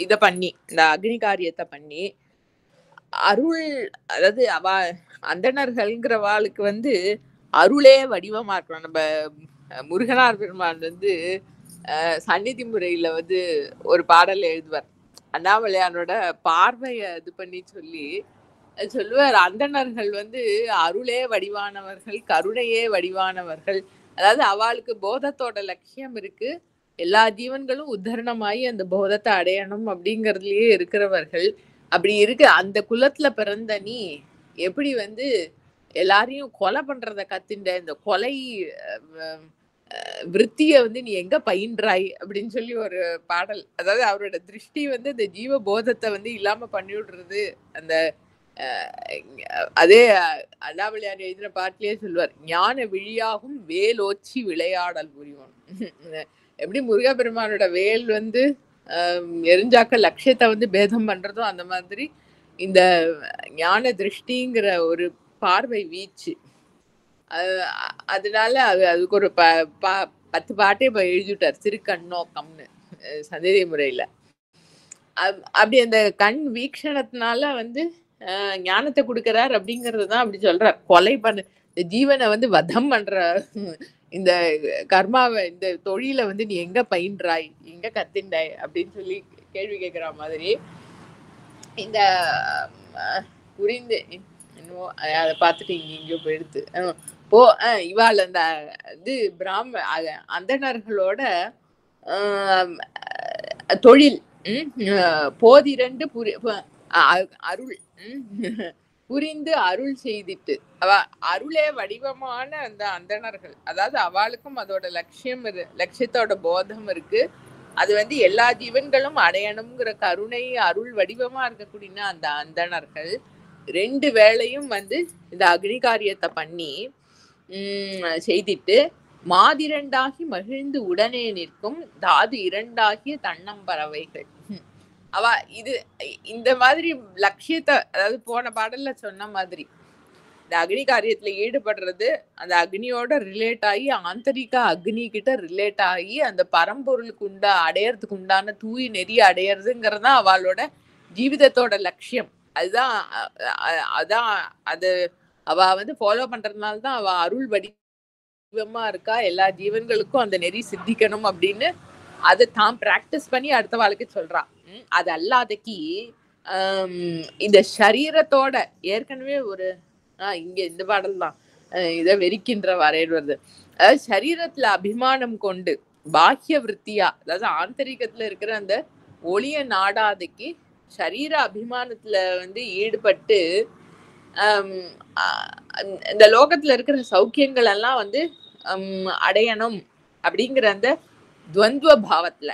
இத பண்ணி இந்த அக்னி காரியத்தை பண்ணி அருள், அதாவது அந்தணர்கள்ங்கிறவாளுக்கு வந்து அருளே வடிவமா இருக்கணும். நம்ம முருகனார் பெருமான் வந்து சந்நிதி முறையில வந்து ஒரு பாடல் எழுதுவார். அண்ணாமலையானோட பார்வைய இது பண்ணி சொல்லி சொல்லுவார், அந்தணர்கள் வந்து அருளே வடிவானவர்கள், கருணையே வடிவானவர்கள். அதாவது அவளுக்கு போதத்தோட லட்சியம் இருக்கு, எல்லா ஜீவன்களும் உத்தரணமாயி அந்த போதத்தை அடையணும் அப்படிங்கறதுலயே இருக்கிறவர்கள். அப்படி இருக்கு அந்த குலத்துல பிறந்த நீ எப்படி வந்து எல்லாரையும் கொலை பண்றத கத்துண்ட, இந்த கொலை விருத்திய வந்து நீ எங்க பயின்றாய் அப்படின்னு சொல்லி ஒரு பாடல். அதாவது அவரோட திருஷ்டி வந்து இந்த ஜீவ போதத்தை வந்து இல்லாம பண்ணி விடுறது. அந்த அதே அண்ணாமலையார் எழுதின பாட்டிலேயே சொல்லுவார், ஞான விழியாகும் வேலோச்சி விளையாடல் புரிவோம். எப்படி முருகப்பெருமானோட வேல் வந்து எரிஞ்சாக்க லட்சியத்தை வந்து பேதம் பண்றதும் அந்த மாதிரி இந்த ஞான திருஷ்டிங்கிற ஒரு பார்வை வீச்சு. அதனால அதுக்கு ஒரு 10 பாட்டே இப்ப எழுதிட்டார், திருக்கண்ணோக்கம்னு சந்ததி முறையில. அப்படி அந்த கண் வீக்ஷணத்தினால வந்து ஞானத்தை கொடுக்கிறார் அப்படிங்கறதுதான் அப்படி சொல்றார். கொலை பண்ண இந்த ஜீவனை வந்து வதம் பண்ற இந்த கர்மாவை, இந்த தொழிலை வந்து நீ எங்க பயின்றாய், எங்க கத்தின்றாய் அப்படின்னு சொல்லி கேள்வி கேட்கிற மாதிரி இந்த புரிந்து என்னமோ அதை பார்த்துட்டு இங்கேயோ போயிடுது. இவாள் அந்த இது அந்தணர்களோட தொழில் போதிரண்டு அருள் புரிந்து அருள் செய்திட்டு அருளே வடிவமான அந்த அந்தணர்கள், அதாவது அவளுக்கும் அதோட லட்சியத்தோட போதம் இருக்கு. அது வந்து எல்லா ஜீவன்களும் அடையணுங்கிற கருணை அருள் வடிவமா இருக்கக்கூடிய அந்த அந்தணர்கள் 2 வேளையும் வந்து இந்த அக்னி காரியத்தை பண்ணி செய்திட்டு மாதிரண்டாகி மகிழ்ந்து உடனே நிற்கும் தாது 2ஆகிய தன்னம்பறவைகள். இது இந்த மாதிரி லட்சியத்தை, அதாவது போன பாடல்ல சொன்ன மாதிரி இந்த அக்னி காரியத்துல ஈடுபடுறது அந்த அக்னியோட ரிலேட் ஆகி ஆந்தரிக அக்னி கிட்ட ரிலேட் ஆகி அந்த பரம்பொருளுக்கு அடையறதுக்கு உண்டான தூய் நெறி அடையறதுங்கிறது தான் அவளோட ஜீவிதத்தோட லட்சியம். அதான் அது அவ வந்து ஃபாலோ பண்றதுனால்தான் அவ அருள் வடிவமா இருக்கா, எல்லா ஜீவன்களுக்கும் அந்த நெறி சித்திக்கணும் அப்படின்னு அதை தான் பிராக்டிஸ் பண்ணி அடுத்த வாழ்க்கை சொல்றா. அது அல்லாதக்கி இந்த சரீரத்தோட ஏற்கனவே ஒரு இங்க இந்த பாடல் தான் இதை வெறிக்கின்ற வரையில் வருது. அதாவது சரீரத்துல அபிமானம் கொண்டு பாக்கிய விருத்தியா, அதாவது ஆந்தரிகத்துல இருக்கிற அந்த ஒளிய நாடாதைக்கு சரீர அபிமானத்துல வந்து ஈடுபட்டு இந்த லோகத்துல இருக்கிற சௌக்கியங்கள் எல்லாம் வந்து அடையணும் அப்படிங்கிற அந்த துவந்துவ பாவத்துல,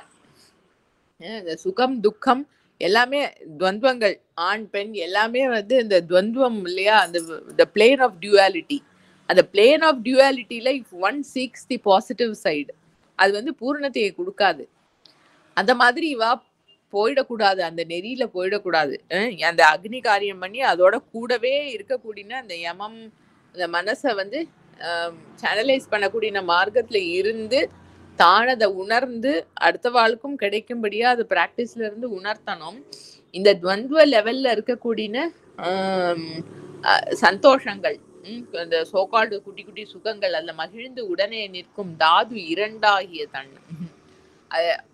இந்த சுகம் துக்கம் எல்லாமே துவந்துவங்கள், ஆண் பெண் எல்லாமே வந்து இந்த துவந்துவம் இல்லையா, அந்த பிளேன் ஆஃப் டியூவாலிட்டி. அந்த பிளேன் ஆஃப் டியூவாலிட்டியில if one seeks the positive side, அது வந்து பூர்ணத்தையை கொடுக்காது. அந்த மாதிரி இவா போயிடக்கூடாது, அந்த நெறியில போயிடக்கூடாது. அந்த அக்னி காரியம் பண்ணி அதோட கூடவே இருக்கக்கூடிய அந்த யமம், அந்த மனசை வந்து சேனலைஸ் பண்ணக்கூடிய மார்க்கத்துல இருந்து தான் அதை உணர்ந்து அடுத்த வாழ்க்கும் கிடைக்கும்படியா அது பிராக்டிஸ்ல இருந்து உணர்த்தணும். இந்த துவந்துவ லெவல்ல இருக்கக்கூடிய சந்தோஷங்கள், இந்த சோகால்டு குட்டி குட்டி சுகங்கள், அந்த மகிழ்ந்து உடனே நிற்கும் தாது 2ஆகிய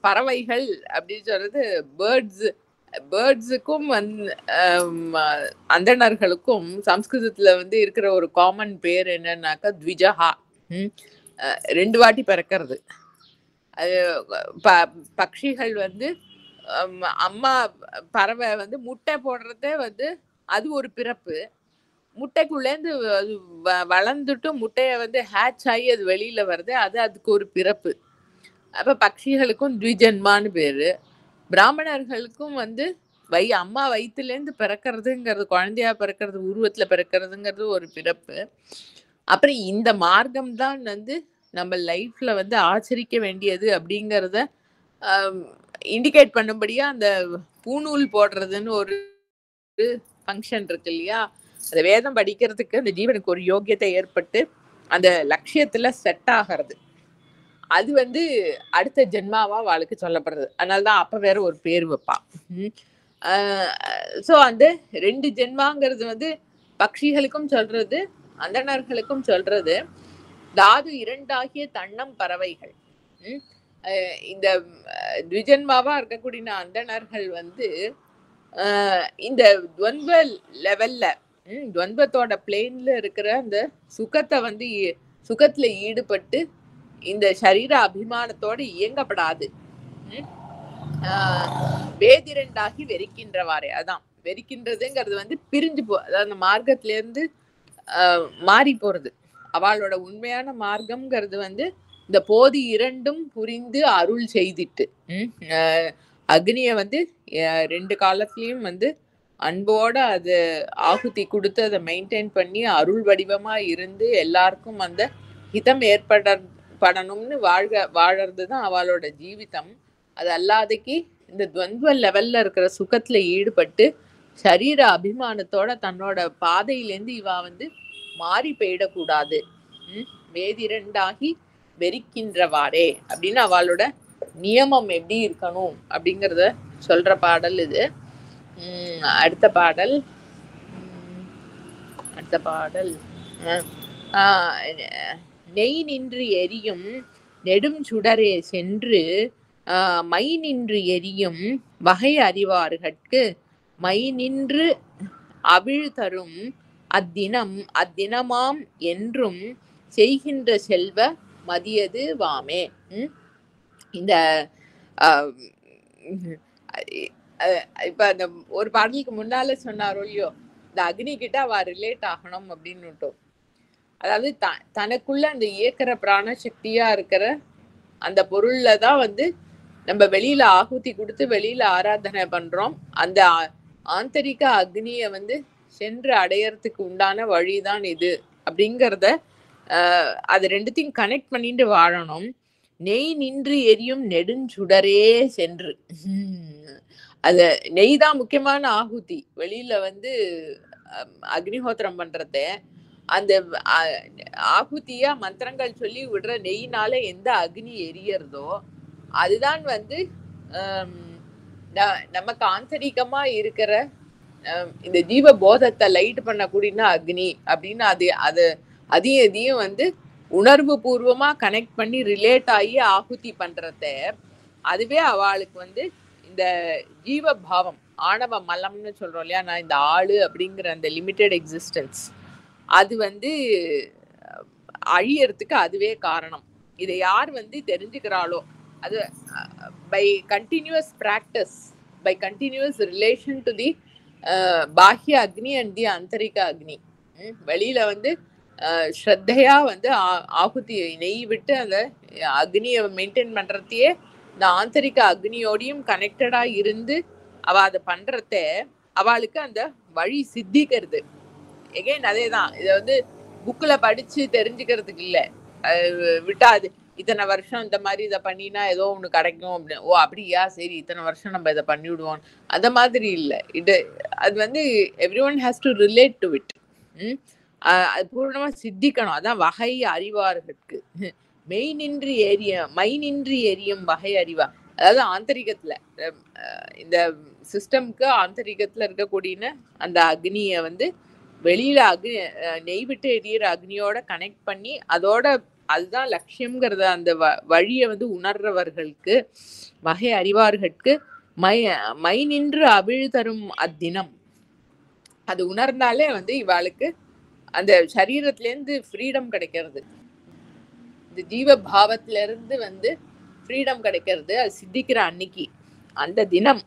பறவைகள் அப்படின்னு சொல்றது பேர்ட்ஸுக்கும் அந்தணர்களுக்கும் சம்ஸ்கிருதத்துல வந்து இருக்கிற ஒரு காமன் பேர் என்னன்னாக்கா த்விஜஹா, 2 வாட்டி பிறக்கிறது. அது பட்சிகள் வந்து அம்மா பறவை வந்து முட்டை போடுறதே வந்து அது ஒரு பிறப்பு. முட்டைக்குள்ளேருந்து அது வளர்ந்துட்டு முட்டைய வந்து ஹேட்ச் ஆகி அது வெளியில வருது, அது அதுக்கு ஒரு பிறப்பு. அப்ப பட்சிகளுக்கும் த்விஜன்மான்னு பேரு. பிராமணர்களுக்கும் வந்து அம்மா வயிற்றுலேருந்து பிறக்கிறதுங்கிறது, குழந்தையா பிறக்கிறது, உருவத்துல பிறக்கிறதுங்கிறது ஒரு பிறப்பு. அப்புறம் இந்த மார்க்கம் தான் வந்து நம்ம லைஃப்ல வந்து ஆச்சரிக்க வேண்டியது அப்படிங்கிறத இண்டிகேட் பண்ணும்படியா அந்த பூநூல் போடுறதுன்னு ஒரு ஃபங்க்ஷன் இருக்கு இல்லையா? அந்த வேதம் படிக்கிறதுக்கு அந்த ஜீவனுக்கு ஒரு யோக்கியத்தை ஏற்பட்டு அந்த லட்சியத்துல செட் ஆகிறது. அது வந்து அடுத்த ஜென்மாவா அவளுக்கு சொல்லப்படுறது. அதனாலதான் அப்ப வேற ஒரு பேர் வைப்பா. ஸோ அந்த 2 ஜென்மாங்கிறது வந்து பக்ஷிகளுக்கும் சொல்றது, அந்தணர்களுக்கும் சொல்றது. தாது 2 தன்னம் பறவைகள். இந்த த்விஜன்மாவா இருக்கக்கூடிய அந்தணர்கள் வந்து இந்த துவந்த லெவல்ல, துவந்தத்தோட பிளேன்ல இருக்கிற அந்த சுகத்தை வந்து சுகத்துல ஈடுபட்டு இந்த சரீர அபிமானத்தோட இயங்கப்படாது. வேதிரண்டாகி வெறிக்கின்றவாறே. அதான் வெறிக்கின்றதுங்கிறது வந்து பிரிஞ்சு அதாவது அந்த மார்க்கத்துல இருந்து மாறி போறது. அவளோட உண்மையான மார்க்கம்ங்கிறது வந்து இந்த போதி 2 புரிந்து அருள் செய்திட்டு அக்னிய வந்து 2 காலத்திலயும் வந்து அன்போட அது ஆகுதி கொடுத்து அதை மெயின்டைன் பண்ணி அருள் வடிவமா இருந்து எல்லாருக்கும் அந்த ஹிதம் ஏற்படணும்னு வாழறதுதான் அவளோட ஜீவிதம். அது அல்லாதைக்கு இந்த துவந்த லெவல்ல இருக்கிற சுகத்துல ஈடுபட்டு சரீர அபிமானத்தோட தன்னோட பாதையிலேருந்து இவா வந்து மாறி போயிடக்கூடாது. வேதிரண்டாகி வெறிக்கின்றவாறே அப்படின்னு அவளோட நியமம் எப்படி இருக்கணும் அப்படிங்கிறத சொல்ற பாடல் இது. அடுத்த பாடல் நெய் நின்று எரியும் நெடும் சுடரே சென்று மை நின்று எரியும் வகை அறிவார்கட்கு மை நின்று அவிழ் தரும் அத்தினமாம் என்றும் செய்கின்ற செல்வ மதியது வாமே. இந்த இப்ப அந்த ஒரு பாடலுக்கு முன்னால சொன்னாரோ இல்லையோ, இந்த அக்னி கிட்ட அவ ரிலேட் ஆகணும் அப்படின்னு. அதாவது தனக்குள்ள அந்த இயக்கிற பிராண சக்தியா இருக்கிற அந்த பொருள்ல தான் வந்து நம்ம வெளியில ஆகுதி கொடுத்து வெளியில ஆராதனை பண்றோம். அந்த ஆந்தரிக அக்னிய வந்து சென்று அடையறதுக்கு உண்டான வழிதான் இது அப்படிங்கிறத அது ரெண்டுத்தையும் கனெக்ட் பண்ணிட்டு வாழணும். நெய் நின்று எரியும் நெடுஞ்சுடரே சென்று, அது நெய் தான் முக்கியமான ஆகுதி. வெளியில வந்து அக்னிஹோத்திரம் பண்றத அந்த ஆகுதியா மந்திரங்கள் சொல்லி விடுற நெய்னால எந்த அக்னி எரியறதோ அதுதான் வந்து நமக்கு ஆந்தரிகமா இருக்கிற இந்த ஜீவ போதத்தை லைட் பண்ணக்கூடிய அக்னி அப்படின்னு அதையும் வந்து உணர்வு பூர்வமா கனெக்ட் பண்ணி ரிலேட் ஆகி ஆகுதி பண்றத, அதுவே அவளுக்கு வந்து இந்த ஜீவ பாவம் ஆணவ மலம்னு சொல்றோம் இல்லையா, நான் இந்த ஆளு அப்படிங்கிற அந்த லிமிட்டெட் எக்ஸிஸ்டன்ஸ் அது வந்து அழியறதுக்கு அதுவே காரணம். இதை யார் வந்து தெரிஞ்சுக்கிறாளோ, அது by continuous practice, by continuous relation to the பாஹ்ய அக்னி அண்ட் தி அந்தரிக அக்னி, வெளியில வந்து ஸ்ரத்தையா வந்து ஆகுதி நெய் விட்டு அந்த அக்னியை மெயின்டைன் பண்றதையே இந்த ஆந்தரிக அக்னியோடையும் கனெக்டடா இருந்து அவ அதை பண்றத அவளுக்கு அந்த வழி சித்திக்கிறது. எகைன் அதேதான், இதை வந்து புக்ல படிச்சு தெரிஞ்சுக்கிறதுக்கு இல்லை, விட்டாது இத்தனை வருஷம் இந்த மாதிரி இதை பண்ணினா ஏதோ ஒண்ணு கிடைக்கும் அப்படின்னு. ஓ அப்படியா, சரி இத்தனை வருஷம் நம்ம இதை பண்ணி விடுவோம், அந்த மாதிரி இல்லை. அது வந்து every one has to relate to it. அது பூர்ணமா சித்திக்கணும். அதான் வகை அறிவார்களுக்கு. மை நின்று எரியும் வகை அறிவா. அதாவது ஆந்தரிகத்துல இந்த சிஸ்டம்க்கு ஆந்தரிகத்துல இருக்கக்கூடிய அந்த அக்னிய வந்து வெளியில நெய் விட்டு எரியிற அக்னியோட கனெக்ட் பண்ணி அதோட அதுதான் லட்சியம்ங்கிறத அந்த வழியை வந்து உணர்றவர்களுக்கு, வகை அறிவார்களுக்கு மை நின்று அவிழ் தரும் அத்தினம், அது உணர்ந்தாலே வந்து இவாளுக்கு அந்த சரீரத்துல இருந்து ஃப்ரீடம் கிடைக்கிறது, இந்த ஜீவ பாவத்துல இருந்து வந்து ஃப்ரீடம் கிடைக்கிறது. அது சித்திக்கிற அன்னைக்கு அந்த தினம்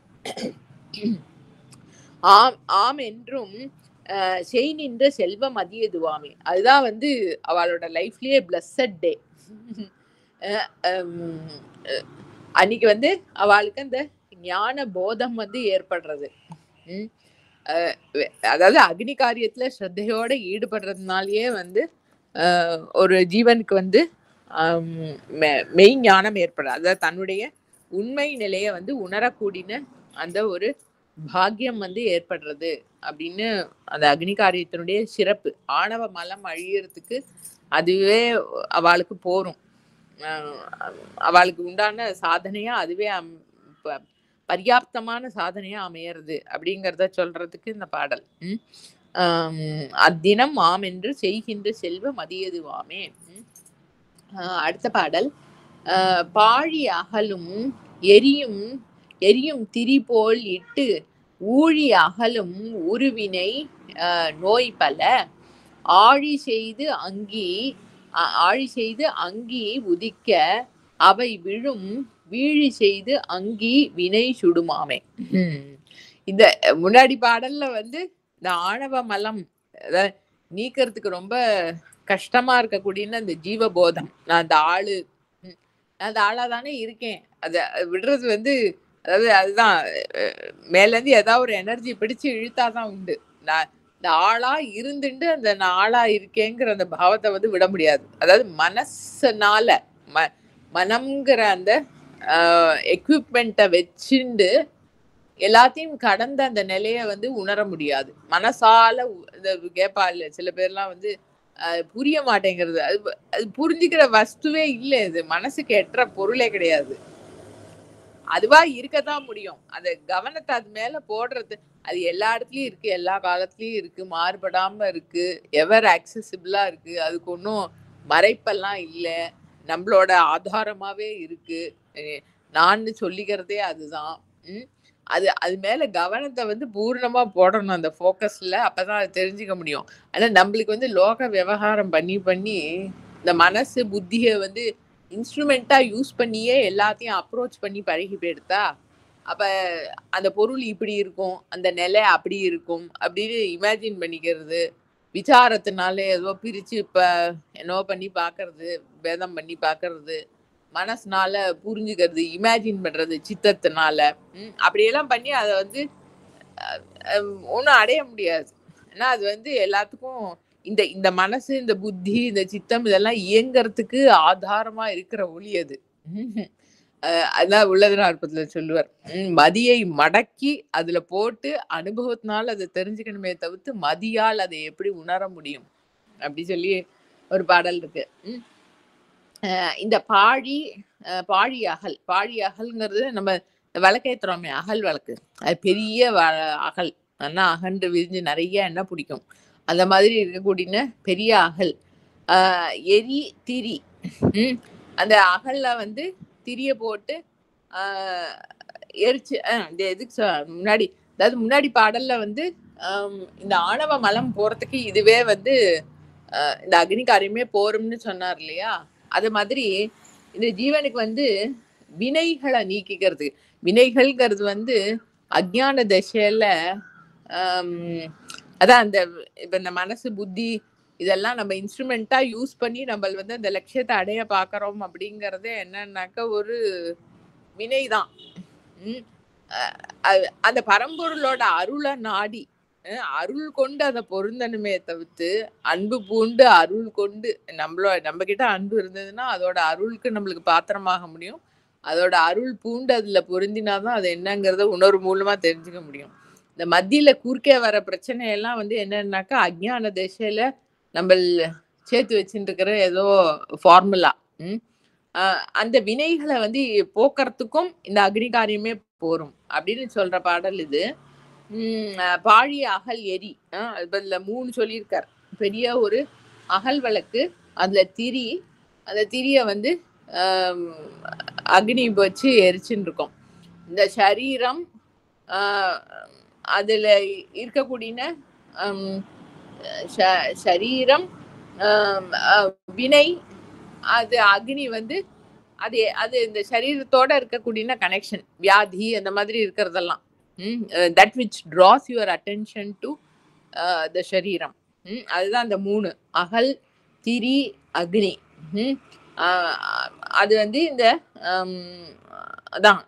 ஆம் என்றும் செய் நின்ற செல்வ மதியதுவாமே. அதுதான் வந்து அவளோட லைஃப்லயே பிளஸட் டே. அன்னைக்கு வந்து அவளுக்கு அந்த ஞான போதம் வந்து ஏற்படுறது. ம். அதாவது அக்னி காரியத்துல ஸ்ரத்தையோட ஈடுபடுறதுனாலயே வந்து ஒரு ஜீவனுக்கு வந்து மெய் ஞானம் ஏற்படும். அதாவது தன்னுடைய உண்மை நிலையை வந்து உணரக்கூடின அந்த ஒரு பாக்கியம் வந்து ஏற்படுறது அப்படின்னு அந்த அக்னி காரியத்தினுடைய சிறப்பு. ஆணவ மலம் அழியறதுக்கு அதுவே அவளுக்கு போரும். அவளுக்கு உண்டான சாதனையா அதுவே பர்யாப்தமான சாதனையா அமையறது அப்படிங்கிறத சொல்றதுக்கு இந்த பாடல். அத்தினம் ஆம் என்று செய்கின்ற செல்வ மதியதுவாமே. அடுத்த பாடல். பாழி அகலும் எரியும் எரியும் திரி போல் இட்டு ஊழி அகலும் உருவினை நோய் பல ஆழி செய்து அங்கி உதிக்க அவை விழும் வீழி செய்து அங்கி வினை சுடுமாமே. இந்த முன்னாடி பாடல்ல வந்து இந்த ஆணவ மலம் நீக்கிறதுக்கு ரொம்ப கஷ்டமா இருக்கக்கூடிய அந்த ஜீவபோதம், நான் அந்த ஆளா தானே இருக்கேன், அத விடுறது வந்து அதாவது அதுதான் மேல இருந்து ஏதாவது ஒரு எனர்ஜி பிடிச்சு இழுத்தாதான் உண்டு. நான் இந்த ஆளா இருந்துட்டு அந்த நான் ஆளா இருக்கேங்கிற அந்த பாவத்தை வந்து விட முடியாது. அதாவது மனசுனால மனம்ங்கிற அந்த எக்யூப்மெண்ட்டை வச்சுண்டு எல்லாத்தையும் கடந்த அந்த நிலைய வந்து உணர முடியாது. மனசால இந்த கேப்பாள் சில பேர்லாம் வந்து புரிய மாட்டேங்கிறது. அது புரிஞ்சுக்கிற வஸ்துவே இல்லை. இது மனசுக்கு எட்டுற பொருளே கிடையாது. அதுவா இருக்கத்தான் முடியும். அந்த கவனத்தை அது மேல போடுறது அது எல்லா இடத்துலயும் இருக்கு, எல்லா காலத்துலயும் இருக்கு, மாறுபடாம இருக்கு, எவர் ஆக்சசிபிளா இருக்கு. அதுக்கு ஒன்றும் மறைப்பெல்லாம் இல்லை, நம்மளோட ஆதாரமாவே இருக்கு. நான் சொல்லிக்கிறதே அதுதான். அது மேல கவனத்தை வந்து பூர்ணமா போடணும் அந்த ஃபோக்கஸ்ல. அப்பதான் அது தெரிஞ்சுக்க முடியும். ஆனா நம்மளுக்கு வந்து லோக விவகாரம் பண்ணி இந்த மனசு புத்தியை வந்து இன்ஸ்ட்ருமெண்டா யூஸ் பண்ணியே எல்லாத்தையும் அப்ரோச் பண்ணி பழகி போயிடுதா, அப்ப அந்த பொருள் இப்படி இருக்கும், அந்த நிலை அப்படி இருக்கும் அப்படின்னு இமேஜின் பண்ணிக்கிறது, விசாரத்தினால ஏதோ பிரிச்சு இப்ப என்னவோ பண்ணி பாக்குறது, பேதம் பண்ணி பாக்குறது, மனசுனால புரிஞ்சுக்கிறது, இமேஜின் பண்றது சித்தத்தினால, அப்படியெல்லாம் பண்ணி அதை வந்து ஒன்றும் அடைய முடியாது. ஏன்னா அது வந்து எல்லாத்துக்கும் இந்த மனசு, இந்த புத்தி, இந்த சித்தம் இதெல்லாம் இயங்கறதுக்கு ஆதாரமா இருக்கிற ஒளி அது. அதான் உள்ளதனார்ப்பத்துல சொல்லுவார், மதியை மடக்கி அதுல போட்டு அனுபவத்தினால அதை தெரிஞ்சுக்கணுமே தவிர்த்து மதியால் அதை எப்படி உணர முடியும் அப்படி சொல்லி ஒரு பாடல் இருக்கு. இந்த பாழி அகல்ங்கிறது நம்ம விளக்கேத்துறோமே அகல் விளக்கு, அது பெரிய அகல், ஆனா அகன்று விரிஞ்சு நிறைய எண்ணெய் பிடிக்கும். அந்த மாதிரி இருக்கக்கூடிய பெரிய அகல். எரி திரி, அந்த அகல்ல வந்து திரிய போட்டு எரிச்சு எதுக்கு முன்னாடி, அதாவது முன்னாடி பாடல்ல வந்து இந்த ஆணவ மலம் போறதுக்கு இதுவே வந்து இந்த அக்னி காரியமே போரும்னு சொன்னார் இல்லையா, அது மாதிரி இந்த ஜீவனுக்கு வந்து வினைகளை நீக்கிக்கிறது. வினைகள்ங்கிறது வந்து அஜ்ஞான தசையில அதான் அந்த இப்ப இந்த மனசு புத்தி இதெல்லாம் நம்ம இன்ஸ்ட்ருமெண்டா யூஸ் பண்ணி நம்ம வந்து அந்த லட்சியத்தை அடைய பாக்குறோம். அப்படிங்கறதே என்னன்னாக்க ஒரு வினைதான். அந்த பரம்பொருளோட அருளை நாடி அருள் கொண்டு அதை பொருந்தனுமே தவிர்த்து அன்பு பூண்டு அருள் கொண்டு நம்ம கிட்ட அன்பு இருந்ததுன்னா அதோட அருளுக்கு நம்மளுக்கு பாத்திரமாக முடியும். அதோட அருள் பூண்டு அதுல பொருந்தினாதான் அது என்னங்கிறத உணர்வு மூலமா தெரிஞ்சுக்க முடியும். இந்த மத்தியில குறுக்கே வர பிரச்சனையெல்லாம் வந்து என்னன்னாக்கா அஜ்ஞான திசையில நம்ம சேர்த்து வச்சுட்டு இருக்கிற ஏதோ ஃபார்முலா. அந்த வினைகளை வந்து போக்குறதுக்கும் இந்த அக்னி காரியமே போரும் அப்படின்னு சொல்ற பாடல் இது. பாழி அகல் எரி, அதுல 3 சொல்லியிருக்கார். பெரிய ஒரு அகல் விளக்கு, அதுல திரி, அந்த திரிய வந்து அக்னி வச்சு எரிச்சுன்னு இருக்கோம். இந்த சரீரம் அதுல இருக்கக்கூடிய சரீரம் வினை, அது அக்னி வந்து அது இந்த சரீரத்தோட இருக்கக்கூடிய கனெக்ஷன், வியாதி அந்த மாதிரி இருக்கிறதெல்லாம் that which draws your attention to the சரீரம். அதுதான் அந்த 3 அகல் திரி அக்னி. அது வந்து இந்த அதான்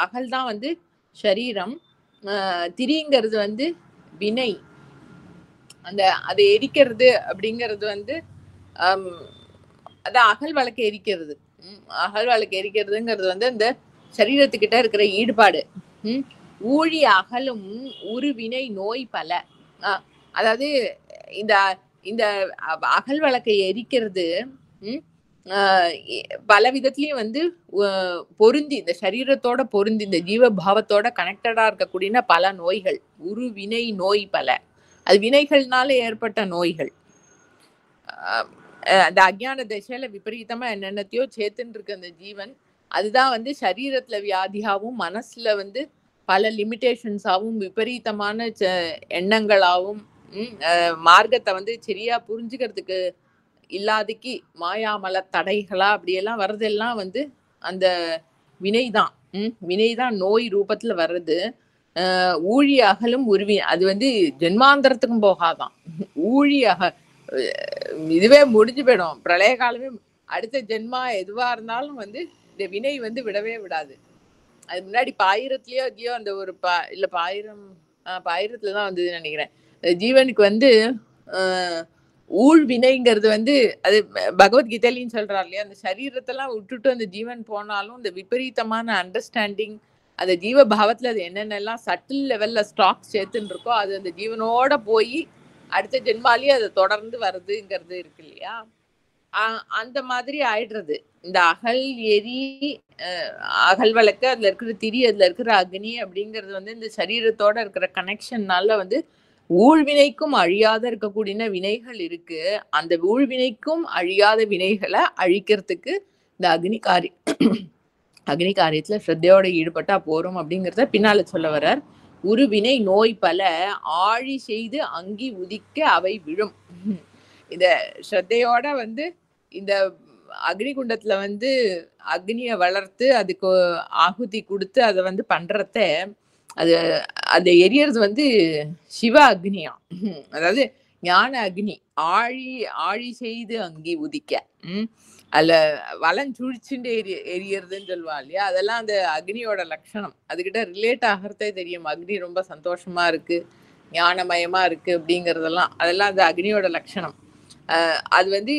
அகல் தான் வந்து ஷரீரம், திரிங்கிறது வந்து வினை. அதை எரிக்கிறது அப்படிங்கிறது வந்து அதான் அகல் வழக்கு எரிக்கிறது. அகல் வழக்கு எரிக்கிறதுங்கிறது வந்து அந்த சரீரத்துக்கிட்ட இருக்கிற ஈடுபாடு. ஊழி அகலும் உருவினை நோய் பல. அதாவது இந்த இந்த அகல் வழக்கை எரிக்கிறது பல விதத்திலயும் வந்து பொருந்தி, இந்த சரீரத்தோட பொருந்தி, இந்த ஜீவபாவத்தோட கனெக்டடா இருக்கக்கூடிய பல நோய்கள், உருவினை நோய் பல. அது வினைகள்னால ஏற்பட்ட நோய்கள். அந்த அஜ்ஞான திசையில விபரீதமா என்னென்னத்தையோ சேர்த்துன்னு இருக்கு அந்த ஜீவன். அதுதான் வந்து சரீரத்துல வியாதியாவும், மனசுல வந்து பல லிமிட்டேஷன்ஸாவும், விபரீதமான எண்ணங்களாவும், மார்க்கத்தை வந்து சரியா புரிஞ்சுக்கிறதுக்கு இல்லாதக்கு மாயாமல தடைகளா அப்படியெல்லாம் வர்றதெல்லாம் வந்து அந்த வினைதான். வினைதான் நோய் ரூபத்துல வர்றது. ஊழி அகலும் உருவி, அது வந்து ஜென்மாந்தரத்துக்கும் போகாதான். ஊழி இதுவே முடிஞ்சு போயிடும், பிரளய காலமே. அடுத்த ஜென்மா எதுவா இருந்தாலும் வந்து இந்த வினை வந்து விடவே விடாது. அது முன்னாடி பாயிரத்துலயோ இல்லையோ அந்த ஒரு இல்ல பாயிரத்துலதான் வந்ததுன்னு நினைக்கிறேன். ஜீவனுக்கு வந்து ஊழ் வினைங்கிறது வந்து அது பகவத்கீதையிலையும் சொல்றாரு இல்லையா, அந்த சரீரத்தெல்லாம் விட்டுட்டு அந்த ஜீவன் போனாலும் இந்த விபரீதமான அண்டர்ஸ்டாண்டிங், அந்த ஜீவ பாவத்துல அது என்னென்னலாம் சட்டில் லெவல்ல ஸ்டாக் சேர்த்துன்னு இருக்கோ அது அந்த ஜீவனோட போய் அடுத்த ஜென்மாலேயே அதை தொடர்ந்து வருதுங்கிறது இருக்கு இல்லையா. அந்த மாதிரி ஆயிடுறது. இந்த அகல் எரி, அகல் வழக்கு, அதுல இருக்கிற திரி, அதுல இருக்கிற அக்னி அப்படிங்கிறது வந்து இந்த சரீரத்தோட இருக்கிற கனெக்ஷன்னால வந்து ஊழ்வினைக்கும் அழியாத இருக்கக்கூடிய வினைகள் இருக்கு. அந்த ஊழ்வினைக்கும் அழியாத வினைகளை அழிக்கிறதுக்கு இந்த அக்னி காரியத்துல ஸ்ரத்தையோட ஈடுபட்டா போறோம் அப்படிங்கிறத பின்னால சொல்ல வர்றார். உருவினை நோய் பல ஆழி செய்து அங்கி உதிக்க அவை விழும். இந்த ஸ்ரத்தையோட வந்து இந்த அக்னி குண்டத்துல வந்து அக்னிய வளர்த்து அதுக்கு ஆகுதி கொடுத்து அதை வந்து பண்றத, அது எரியறது வந்து சிவ அக்னியா, அதாவது ஞான அக்னி. ஆழி செய்து அங்கி உதிக்க, அதுல வளம் சுழிச்சுட்டு எரியறதுன்னு சொல்லுவா இல்லையா, அதெல்லாம் அந்த அக்னியோட லட்சணம். அதுகிட்ட ரிலேட் ஆகிறதே தெரியும். அக்னி ரொம்ப சந்தோஷமா இருக்கு, ஞானமயமா இருக்கு அப்படிங்கறதெல்லாம், அதெல்லாம் அந்த அக்னியோட லட்சணம். அது வந்து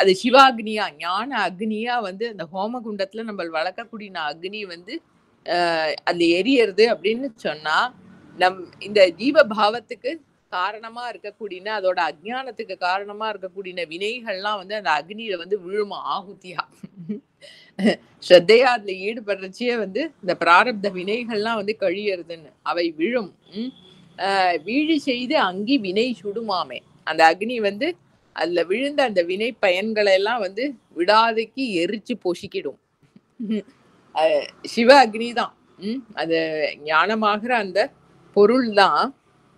அது சிவாக்னியா, ஞான அக்னியா வந்து அந்த ஹோமகுண்டத்துல நம்ம வளர்க்கக்கூடிய அக்னி வந்து அது எரியறது அப்படின்னு சொன்னா, இந்த ஜீவ பாவத்துக்கு காரணமா இருக்கக்கூடிய, அதோட அஜ்ஞானத்துக்கு காரணமா இருக்கக்கூடிய வினைகள்லாம் வந்து அந்த அக்னியில வந்து விழுமா ஆகுதியா. ஸ்ரத்தையா அதுல ஈடுபடுறச்சே வந்து இந்த பிராரப்த வினைகள்லாம் வந்து கழியறதுன்னு அவை விழும். வீழி செய்து அங்கி வினை சுடுமாமே. அந்த அக்னி வந்து அதுல விழுந்த அந்த வினை பயன்களை எல்லாம் வந்து விடாதைக்கு எரிச்சு பொசிக்கிடும். சிவ அக்னி தான். அது ஞானமாகிற அந்த பொருள் தான்.